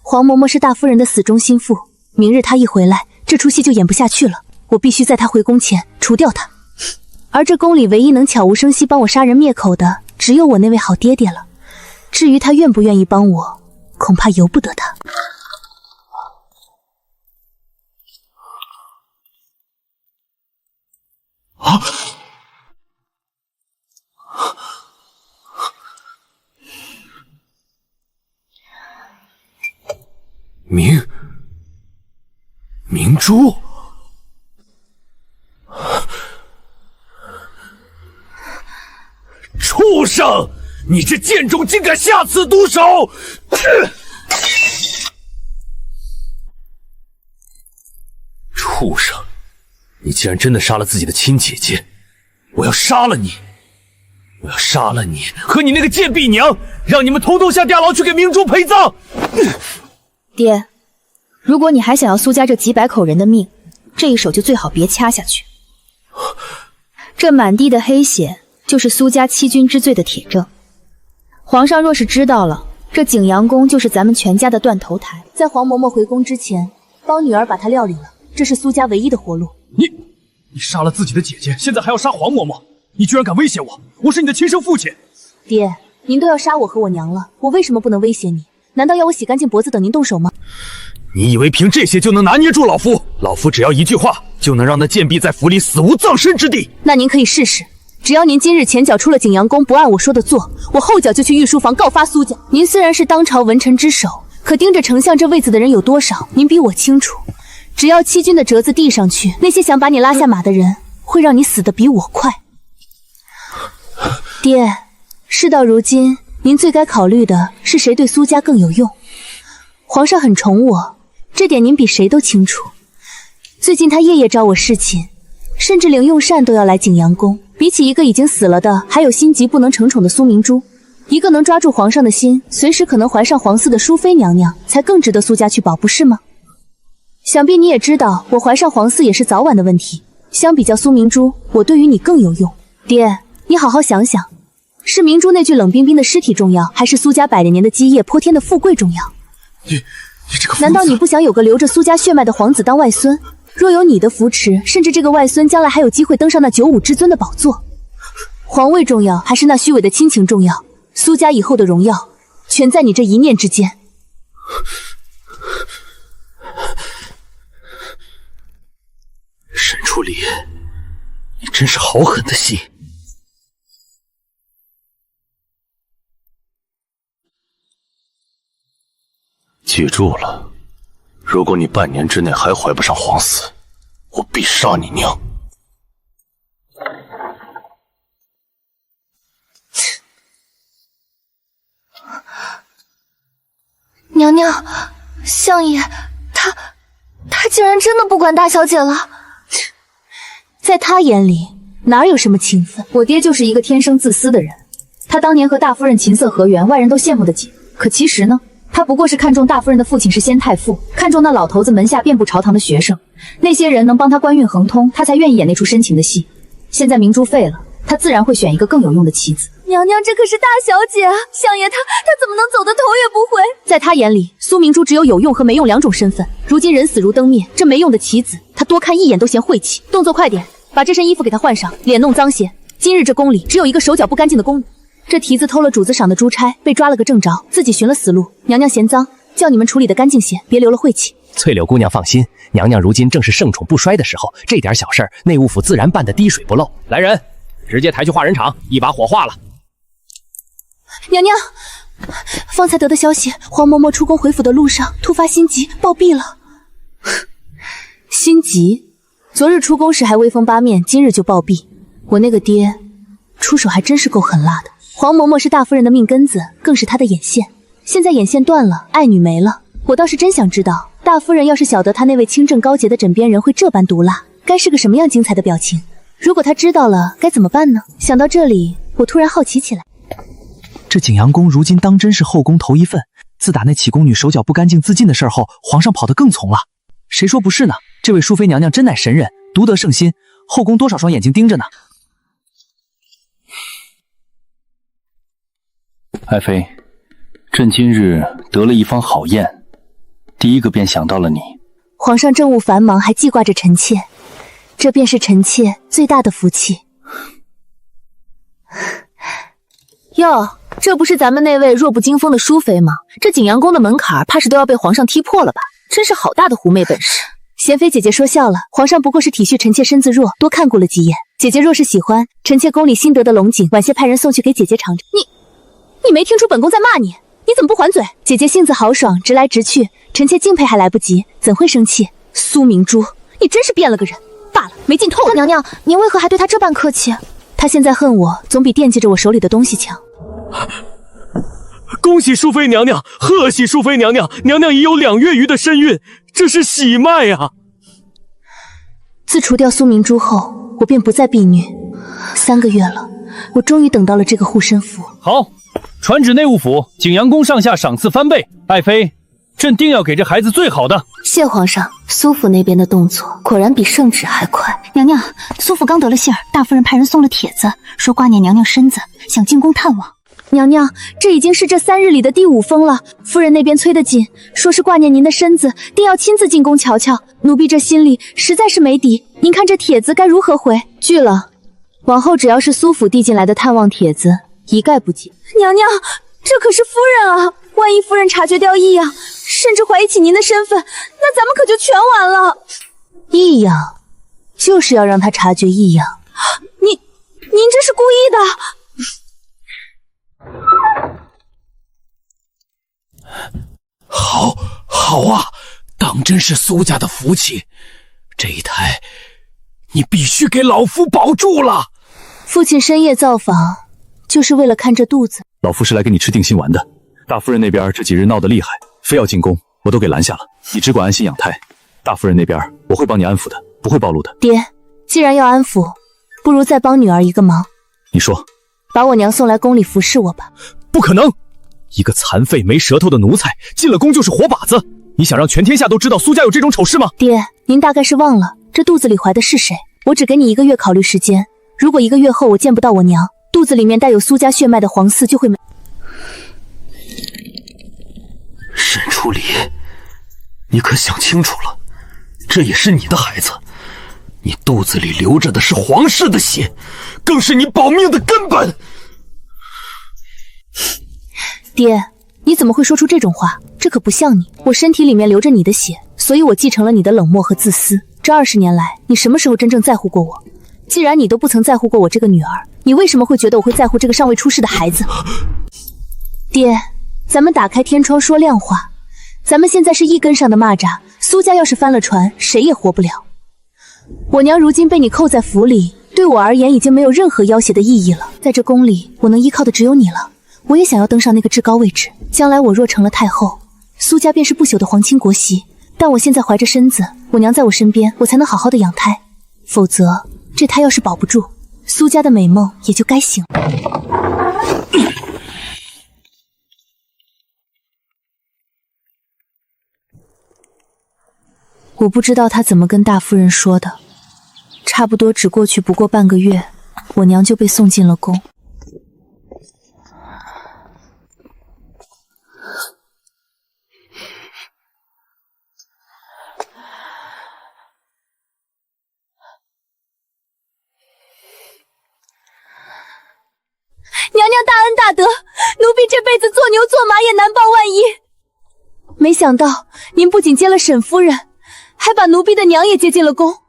黄嬷嬷是大夫人的死忠心腹，明日她一回来，这出戏就演不下去了。我必须在她回宫前除掉她。而这宫里唯一能悄无声息帮我杀人灭口的，只有我那位好爹爹了。至于他愿不愿意帮我，恐怕由不得他。啊！明珠。畜生！你这贱种竟敢下此毒手！畜生！你竟然真的杀了自己的亲姐姐！我要杀了你！我要杀了你和你那个贱婢娘，让你们统统下地牢去给明珠陪葬！爹，如果你还想要苏家这几百口人的命，这一手就最好别掐下去。这满地的黑血，就是苏家欺君之罪的铁证。皇上若是知道了，这景阳宫就是咱们全家的断头台。在黄嬷嬷回宫之前，帮女儿把她料理了，这是苏家唯一的活路。你杀了自己的姐姐，现在还要杀黄嬷嬷，你居然敢威胁我！我是你的亲生父亲。爹，您都要杀我和我娘了，我为什么不能威胁你？难道要我洗干净脖子等您动手吗？你以为凭这些就能拿捏住老夫？老夫只要一句话，就能让那贱婢在府里死无葬身之地。那您可以试试。只要您今日前脚出了景阳宫，不按我说的做，我后脚就去御书房告发苏家。您虽然是当朝文臣之首，可盯着丞相这位子的人有多少，您比我清楚。只要欺君的折子递上去，那些想把你拉下马的人，会让你死得比我快。爹，事到如今，您最该考虑的是谁对苏家更有用。皇上很宠我，这点您比谁都清楚。最近他夜夜找我侍寝，甚至连用膳都要来景阳宫。比起一个已经死了的，还有心急不能成宠的苏明珠，一个能抓住皇上的心，随时可能怀上皇嗣的淑妃娘娘，才更值得苏家去保，不是吗？想必你也知道，我怀上皇嗣也是早晚的问题。相比较苏明珠，我对于你更有用。爹，你好好想想，是明珠那具冷冰冰的尸体重要，还是苏家百年的基业泼天的富贵重要？你这个……难道你不想有个流着苏家血脉的皇子当外孙？若有你的扶持，甚至这个外孙将来还有机会登上那95之尊的宝座。皇位重要，还是那虚伪的亲情重要？苏家以后的荣耀，全在你这一念之间。沈初离，你真是好狠的心！记住了，如果你半年之内还怀不上皇嗣，我必杀你娘！娘娘，相爷，他竟然真的不管大小姐了。在他眼里，哪有什么情分？我爹就是一个天生自私的人。他当年和大夫人琴瑟和缘，外人都羡慕得紧。可其实呢，他不过是看中大夫人的父亲是先太傅，看中那老头子门下遍布朝堂的学生，那些人能帮他官运亨通，他才愿意演那出深情的戏。现在明珠废了，他自然会选一个更有用的妻子。娘娘，这可是大小姐啊！相爷他怎么能走得头也不回？在他眼里，苏明珠只有有用和没用两种身份。如今人死如灯灭，这没用的棋子，他多看一眼都嫌晦气。动作快点，把这身衣服给他换上，脸弄脏些。今日这宫里只有一个手脚不干净的宫女。这蹄子偷了主子赏的珠钗，被抓了个正着，自己寻了死路。娘娘嫌脏，叫你们处理得干净些，别留了晦气。翠柳姑娘放心，娘娘如今正是盛宠不衰的时候，这点小事儿，内务府自然办得滴水不漏。来人，直接抬去化人场，一把火化了。娘娘，方才得的消息，黄嬷嬷出宫回府的路上突发心急，暴毙了。心急？昨日出宫时还威风八面，今日就暴毙。我那个爹出手还真是够狠辣的。黄嬷嬷是大夫人的命根子，更是她的眼线。现在眼线断了，爱女没了，我倒是真想知道，大夫人要是晓得她那位清正高洁的枕边人会这般毒辣，该是个什么样精彩的表情？如果她知道了，该怎么办呢？想到这里，我突然好奇起来。这景阳宫如今当真是后宫头一份。自打那启宫女手脚不干净自尽的事后，皇上跑得更从了。谁说不是呢？这位淑妃娘娘真乃神人，独得圣心，后宫多少双眼睛盯着呢。爱妃，朕今日得了一方好宴，第一个便想到了你。皇上政务繁忙，还记挂着臣妾，这便是臣妾最大的福气。哟，这不是咱们那位弱不禁风的淑妃吗？这景阳宫的门槛怕是都要被皇上踢破了吧？真是好大的狐媚本事。贤妃姐姐说笑了，皇上不过是体恤臣妾身子弱，多看顾了几眼。姐姐若是喜欢，臣妾宫里新得的龙井，晚些派人送去给姐姐尝尝。你没听出本宫在骂你？你怎么不还嘴？姐姐性子豪爽，直来直去，臣妾敬佩还来不及，怎会生气？苏明珠，你真是变了个人。罢了，没劲透了。娘娘，您为何还对她这般客气？她现在恨我，总比惦记着我手里的东西强。恭喜淑妃娘娘，贺喜淑妃娘娘！娘娘已有2月余的身孕，这是喜脉啊！自除掉苏明珠后，我便不再避虐。3个月了，我终于等到了这个护身符。好，传旨内务府，景阳宫上下赏赐翻倍。爱妃，朕定要给这孩子最好的。谢皇上，苏府那边的动作果然比圣旨还快。娘娘，苏府刚得了信儿，大夫人派人送了帖子，说挂念娘娘身子，想进宫探望。娘娘，这已经是这3日里的第5封了。夫人那边催得紧，说是挂念您的身子，定要亲自进宫瞧瞧。奴婢这心里实在是没底，您看这帖子该如何回？拒了，往后只要是苏府递进来的探望帖子，一概不接。娘娘，这可是夫人啊，万一夫人察觉掉异样，甚至怀疑起您的身份，那咱们可就全完了。异样，就是要让他察觉异样。您这是故意的。好啊，当真是苏家的福气，这一胎你必须给老夫保住了。父亲深夜造访，就是为了看这肚子。老夫是来给你吃定心丸的。大夫人那边这几日闹得厉害，非要进宫，我都给拦下了。你只管安心养胎，大夫人那边我会帮你安抚的，不会暴露的。爹，既然要安抚，不如再帮女儿一个忙。你说，把我娘送来宫里服侍我吧。不可能！一个残废没舌头的奴才，进了宫就是活靶子。你想让全天下都知道苏家有这种丑事吗？爹，您大概是忘了这肚子里怀的是谁。我只给你1个月考虑时间，如果1个月后我见不到我娘，肚子里面带有苏家血脉的皇嗣就会没。沈初离，你可想清楚了，这也是你的孩子，你肚子里流着的是皇室的血，更是你保命的根本。爹，你怎么会说出这种话？这可不像你，我身体里面流着你的血，所以我继承了你的冷漠和自私。这20年来，你什么时候真正在乎过我？既然你都不曾在乎过我这个女儿，你为什么会觉得我会在乎这个尚未出世的孩子？爹，咱们打开天窗说亮话，咱们现在是一根上的蚂蚱，苏家要是翻了船，谁也活不了。我娘如今被你扣在府里，对我而言已经没有任何要挟的意义了。在这宫里，我能依靠的只有你了。我也想要登上那个至高位置，将来我若成了太后，苏家便是不朽的皇亲国戚。但我现在怀着身子，我娘在我身边，我才能好好的养胎，否则这胎要是保不住，苏家的美梦也就该醒了。我不知道他怎么跟大夫人说的，差不多只过去不过半个月，我娘就被送进了宫。娘娘大恩大德，奴婢这辈子做牛做马也难报万一。没想到您不仅接了沈夫人，还把奴婢的娘也接进了宫。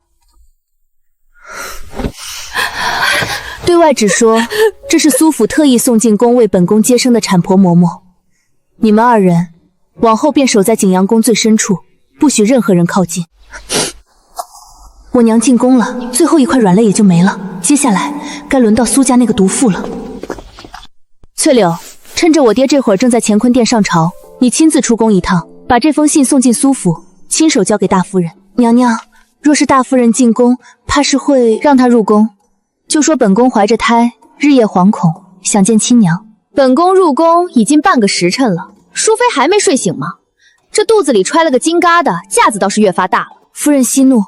对外只说这是苏府特意送进宫为本宫接生的产婆嬷嬷，你们2人往后便守在景阳宫最深处，不许任何人靠近。我娘进宫了，最后一块软肋也就没了，接下来该轮到苏家那个毒妇了。翠柳，趁着我爹这会儿正在乾坤殿上朝，你亲自出宫一趟，把这封信送进苏府，亲手交给大夫人。娘娘，若是大夫人进宫，怕是会让她入宫，就说本宫怀着胎，日夜惶恐，想见亲娘。本宫入宫已经半个时辰了，淑妃还没睡醒吗？这肚子里揣了个金疙瘩，架子倒是越发大了。夫人息怒，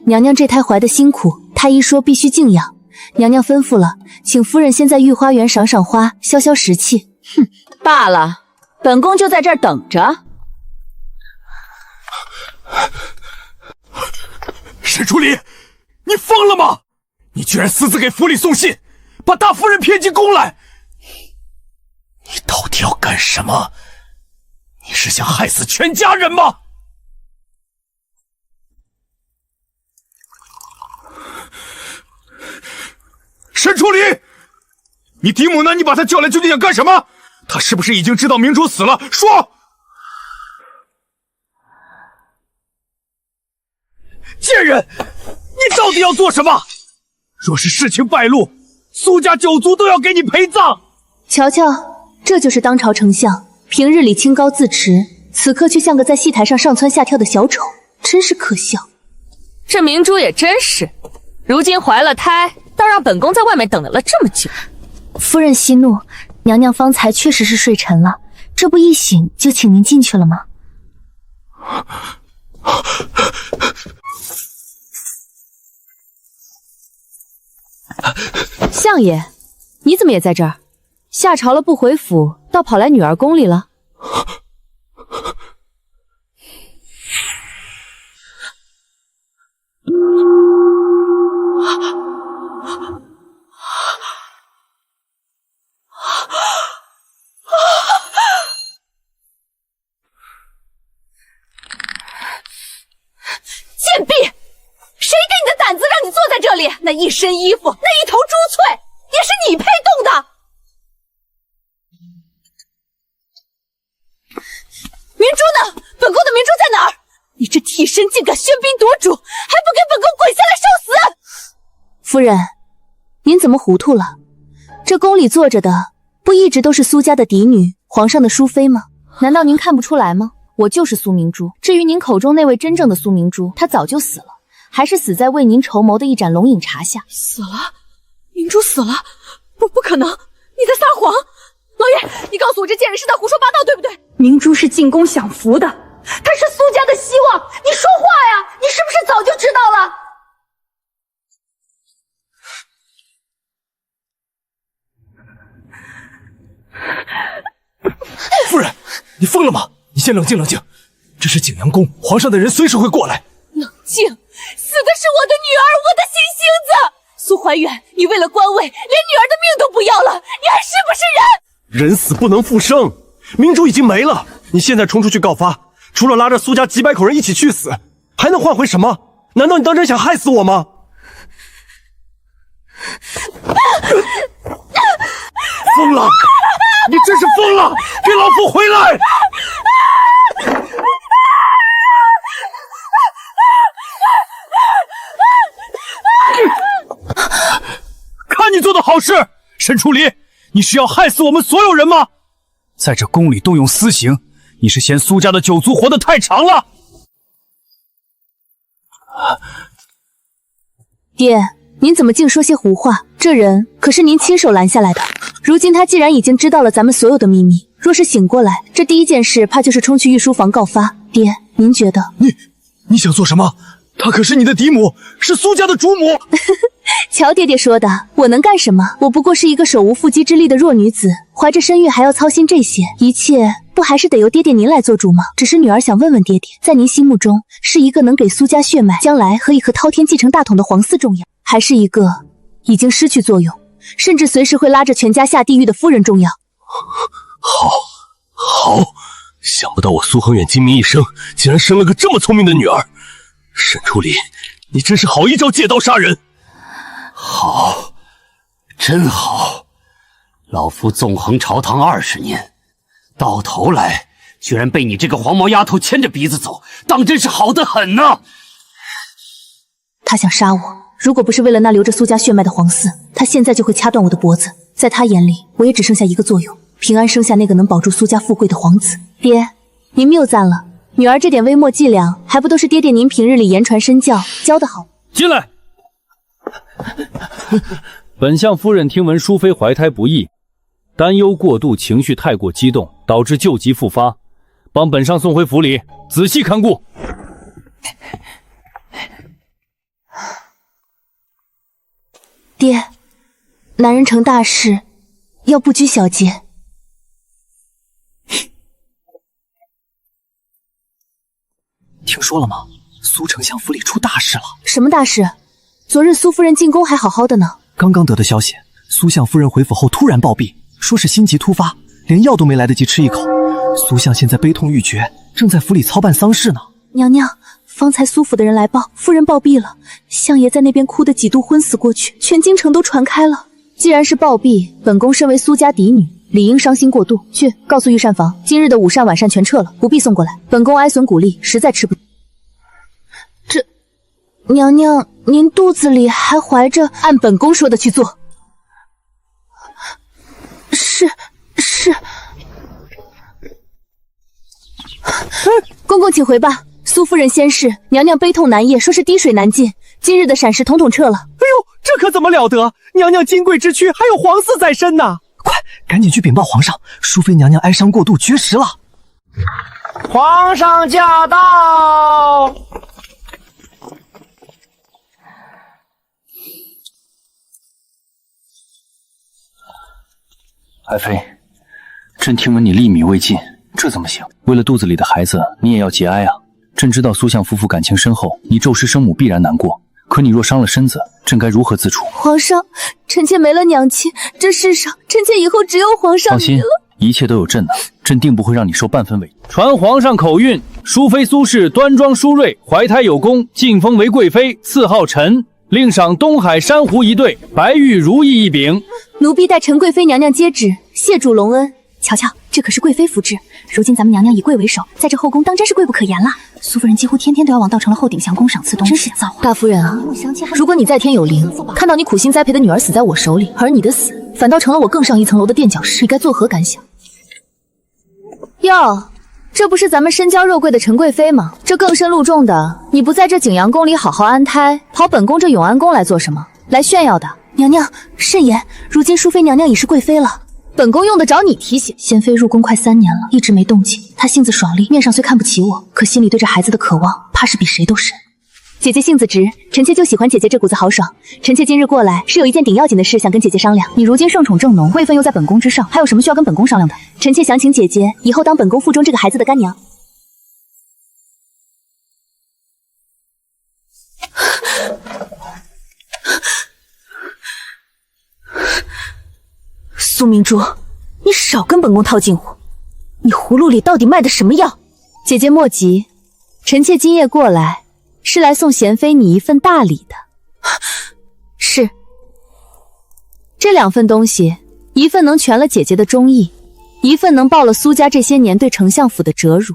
娘娘这胎怀的辛苦，太医说必须静养。娘娘吩咐了，请夫人先在御花园赏赏花，消消食气。哼，罢了，本宫就在这儿等着。沈初离，你疯了吗？你居然私自给府里送信，把大夫人骗进宫来！你到底要干什么？你是想害死全家人吗？沈初离，你嫡母呢？你把她叫来究竟想干什么？她是不是已经知道明珠死了？说！贱人，你到底要做什么？若是事情败露，苏家9族都要给你陪葬。瞧瞧，这就是当朝丞相，平日里清高自持，此刻却像个在戏台上上蹿下跳的小丑，真是可笑。这明珠也真是，如今怀了胎，倒让本宫在外面等了这么久。夫人息怒，娘娘方才确实是睡沉了，这不一醒就请您进去了吗？相爷，你怎么也在这儿？下朝了不回府，倒跑来女儿宫里了？贱婢！谁给你的胆子让你坐在这里？那一身衣服，那一头珠翠，也是你配动的。明珠呢？本宫的明珠在哪儿？你这替身竟敢喧宾夺主，还不给本宫滚下来受死！夫人，您怎么糊涂了？这宫里坐着的，不一直都是苏家的嫡女，皇上的淑妃吗？难道您看不出来吗？我就是苏明珠。至于您口中那位真正的苏明珠，她早就死了，还是死在为您筹谋的一盏龙饮茶下。死了？明珠死了？不可能！你在撒谎！老爷，你告诉我这贱人是在胡说八道，对不对？明珠是进宫享福的，她是苏家的希望。你说话呀！你是不是早就知道了？夫人，你疯了吗？你先冷静冷静，这是景阳宫，皇上的人随时会过来。冷静！死的是我的女儿，我的新星子苏怀远。你为了官位，连女儿的命都不要了，你还是不是人？人死不能复生，明珠已经没了。你现在冲出去告发，除了拉着苏家几百口人一起去死，还能换回什么？难道你当真想害死我吗？疯了！你真是疯了！给老夫回来！看你做的好事，沈初离，你是要害死我们所有人吗？在这宫里动用私刑，你是嫌苏家的九族活得太长了？爹，您怎么净说些胡话？这人可是您亲手拦下来的。如今他既然已经知道了咱们所有的秘密，若是醒过来，这第一件事怕就是冲去御书房告发。爹，您觉得？你想做什么？她可是你的嫡母，是苏家的主母。瞧爹爹说的，我能干什么？我不过是一个手无缚鸡之力的弱女子，怀着身孕还要操心这些，一切不还是得由爹爹您来做主吗？只是女儿想问问爹爹，在您心目中，是一个能给苏家血脉，将来和滔天继承大统的皇嗣重要，还是一个已经失去作用，甚至随时会拉着全家下地狱的夫人重要？好，想不到我苏恒远精明一生，竟然生了个这么聪明的女儿。沈初离，你真是好一招借刀杀人。好，真好！老夫纵横朝堂20年，到头来居然被你这个黄毛丫头牵着鼻子走，当真是好得很呐！他想杀我，如果不是为了那留着苏家血脉的皇嗣，他现在就会掐断我的脖子。在他眼里，我也只剩下一个作用，平安生下那个能保住苏家富贵的皇子。爹，您谬赞了，女儿这点微末伎俩，还不都是爹爹您平日里言传身教教得好？进来。本相夫人听闻淑妃怀胎不易，担忧过度，情绪太过激动，导致旧疾复发，帮本上送回府里，仔细看顾。爹，男人成大事，要不拘小节。听说了吗？苏丞相府里出大事了。什么大事？昨日苏夫人进宫还好好的呢。刚刚得的消息，苏相夫人回府后突然暴毙，说是心疾突发，连药都没来得及吃一口。苏相现在悲痛欲绝，正在府里操办丧事呢。娘娘，方才苏府的人来报，夫人暴毙了。相爷在那边哭得几度昏死过去，全京城都传开了。既然是暴毙，本宫身为苏家嫡女，理应伤心过度。去告诉御膳房，今日的午膳晚膳全撤了，不必送过来。本宫哀损骨力，实在吃不。娘娘，您肚子里还怀着？按本宫说的去做。是。公公请回吧。苏夫人先逝，娘娘悲痛难咽，说是滴水难进。今日的膳食统统撤了。哎呦，这可怎么了得？娘娘金贵之躯，还有皇嗣在身呢！快，赶紧去禀报皇上，淑妃娘娘哀伤过度，绝食了。皇上驾到！爱妃，朕听闻你粒米未进，这怎么行？为了肚子里的孩子，你也要节哀啊！朕知道苏相夫妇感情深厚，你骤失生母必然难过。可你若伤了身子，朕该如何自处？皇上，臣妾没了娘亲，这世上臣妾以后只有皇上你了。一切都有朕呢，朕定不会让你受半分委屈。传皇上口谕：淑妃苏氏端庄淑瑞，怀胎有功，晋封为贵妃，赐号陈，另赏东海珊瑚一对，白玉如意一柄。奴婢代陈贵妃娘娘接旨，谢主隆恩。瞧瞧，这可是贵妃福制，如今咱们娘娘以贵为首，在这后宫当真是贵不可言了。苏夫人几乎天天都要往稻城的后鼎祥宫赏赐东西，真是造化。大夫人啊，如果你在天有灵，看到你苦心栽培的女儿死在我手里，而你的死反倒成了我更上一层楼的垫脚石，你该作何感想？哟，这不是咱们身娇肉贵的陈贵妃吗？这更深露重的，你不在这景阳宫里好好安胎，跑本宫这永安宫来做什么？来炫耀的？娘娘慎言，如今淑妃娘娘已是贵妃了。本宫用得着你提醒？贤妃入宫快3年了，一直没动静。她性子爽利，面上虽看不起我，可心里对这孩子的渴望，怕是比谁都深。姐姐性子直，臣妾就喜欢姐姐这股子豪爽。臣妾今日过来是有一件顶要紧的事想跟姐姐商量。你如今圣宠正浓，位分又在本宫之上，还有什么需要跟本宫商量的？臣妾想请姐姐以后当本宫腹中这个孩子的干娘。苏明珠，你少跟本宫套近乎，你葫芦里到底卖的什么药？姐姐莫急，臣妾今夜过来是来送贤妃你一份大礼的。是，这2份东西，一份能全了姐姐的忠义，一份能报了苏家这些年对丞相府的折辱。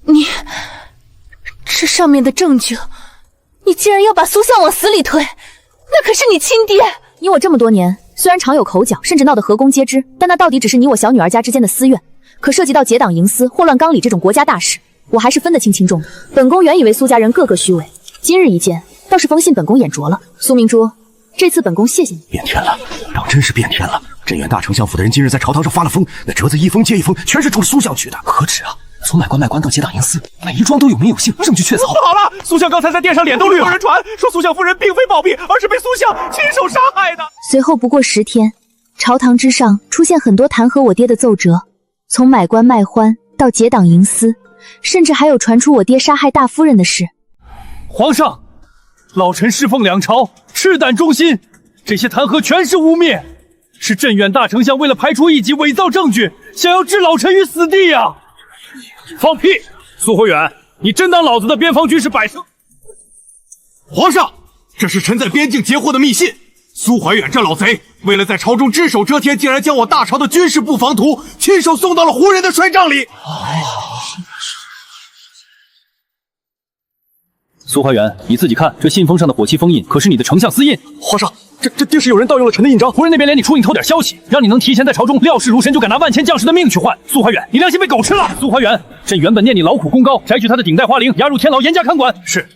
你这上面的证据，你竟然要把苏相往死里推，那可是你亲爹！你我这么多年，虽然常有口角，甚至闹得河公皆知，但那到底只是你我小女儿家之间的私怨。可涉及到结党营私、祸乱纲理这种国家大事，我还是分得清轻重的。本宫原以为苏家人个个虚伪，今日一见，倒是封信本宫眼拙了。苏明珠，这次本宫谢谢你。变天了，当真是变天了！镇远大丞相府的人今日在朝堂上发了疯，那折子一封接一封，全是冲着苏相去的。何止啊！从买官到结党营私，每一桩都有名有姓，证据确凿。不好了，苏相刚才在殿上脸都绿了。有人传说苏相夫人并非暴毙，而是被苏相亲手杀害的。随后不过10天，朝堂之上出现很多弹劾我爹的奏折，从买官卖欢到结党营私，甚至还有传出我爹杀害大夫人的事。皇上，老臣侍奉两朝，赤胆忠心，这些弹劾全是污蔑，是镇远大丞相为了排除异己，伪造证据，想要置老臣于死地呀！放屁！苏怀远，你真当老子的边防军是摆设？皇上，这是臣在边境截获的密信。苏怀远这老贼，为了在朝中只手遮天，竟然将我大朝的军事布防图亲手送到了胡人的帅帐里。苏怀远，你自己看，这信封上的火漆封印可是你的丞相私印。皇上，这定是有人盗用了臣的印章。胡人那边连你出印偷点消息，让你能提前在朝中料事如神，就敢拿万千将士的命去换。苏怀远，你良心被狗吃了！苏怀远，朕原本念你劳苦功高，摘取他的顶戴花翎，押入天牢，严加看管。是。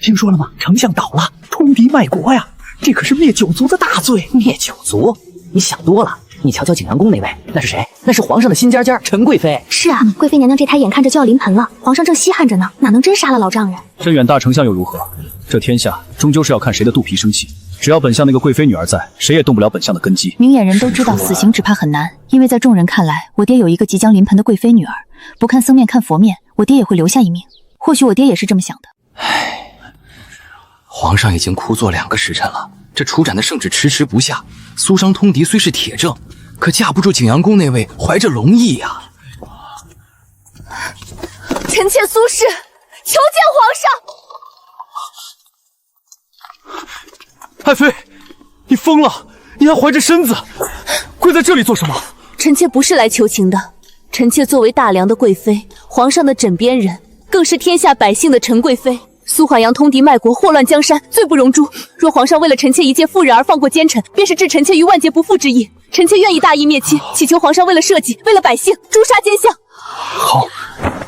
听说了吗？丞相倒了，通敌卖国呀！这可是灭九族的大罪。灭九族？你想多了。你瞧瞧景阳宫那位，那是谁？那是皇上的新家家陈贵妃。是啊，贵妃娘娘这胎眼看着就要临盆了，皇上正稀罕着呢，哪能真杀了老丈人？镇远大丞相又如何？这天下终究是要看谁的肚皮生气。只要本相那个贵妃女儿在，谁也动不了本相的根基。明眼人都知道，死刑只怕很难，因为在众人看来，我爹有一个即将临盆的贵妃女儿，不看僧面看佛面，我爹也会留下一命。或许我爹也是这么想的。唉，皇上已经枯坐2个时辰了，这处斩的圣旨迟迟不下。苏商通敌虽是铁证，可架不住景阳宫那位怀着龙意呀。臣妾苏氏求见皇上。爱妃，你疯了！你还怀着身子，跪在这里做什么？臣妾不是来求情的，臣妾作为大梁的贵妃，皇上的枕边人，更是天下百姓的陈贵妃。苏淮阳通敌卖国，祸乱江山，罪不容诛。若皇上为了臣妾一介妇人而放过奸臣，便是置臣妾于万劫不复之意。臣妾愿意大义灭亲，祈求皇上为了社稷，为了百姓，诛杀奸相。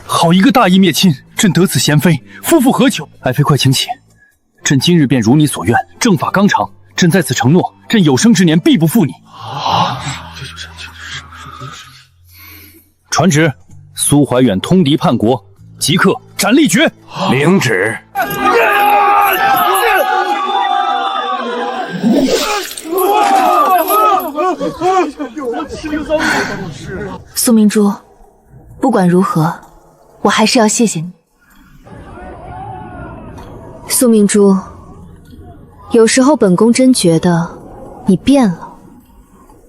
好一个大义灭亲！朕得此贤妃，夫复何求？爱妃快请起，朕今日便如你所愿，正法纲常。朕在此承诺，朕有生之年必不负你。传旨，苏怀远通敌叛国，即刻斩立决。领旨。苏明珠，不管如何，我还是要谢谢你。苏明珠，有时候本宫真觉得你变了，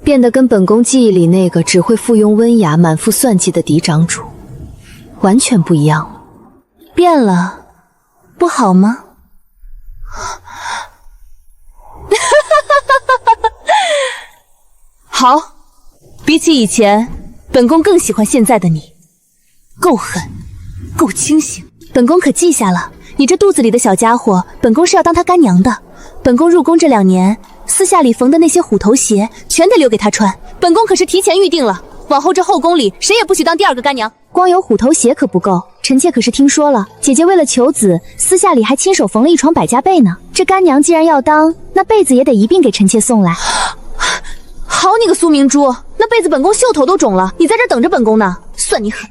变得跟本宫记忆里那个只会附庸温雅、满腹算计的嫡长主完全不一样了。变了，不好吗？好，比起以前，本宫更喜欢现在的你，够狠，够清醒。本宫可记下了，你这肚子里的小家伙，本宫是要当他干娘的。本宫入宫这2年，私下里缝的那些虎头鞋，全得留给他穿。本宫可是提前预定了，往后这后宫里谁也不许当第2个干娘。光有虎头鞋可不够，臣妾可是听说了，姐姐为了求子，私下里还亲手缝了一床百家被呢。这干娘既然要当，那被子也得一并给臣妾送来。好你个苏明珠，那被子本宫袖头都肿了，你在这等着本宫呢，算你狠。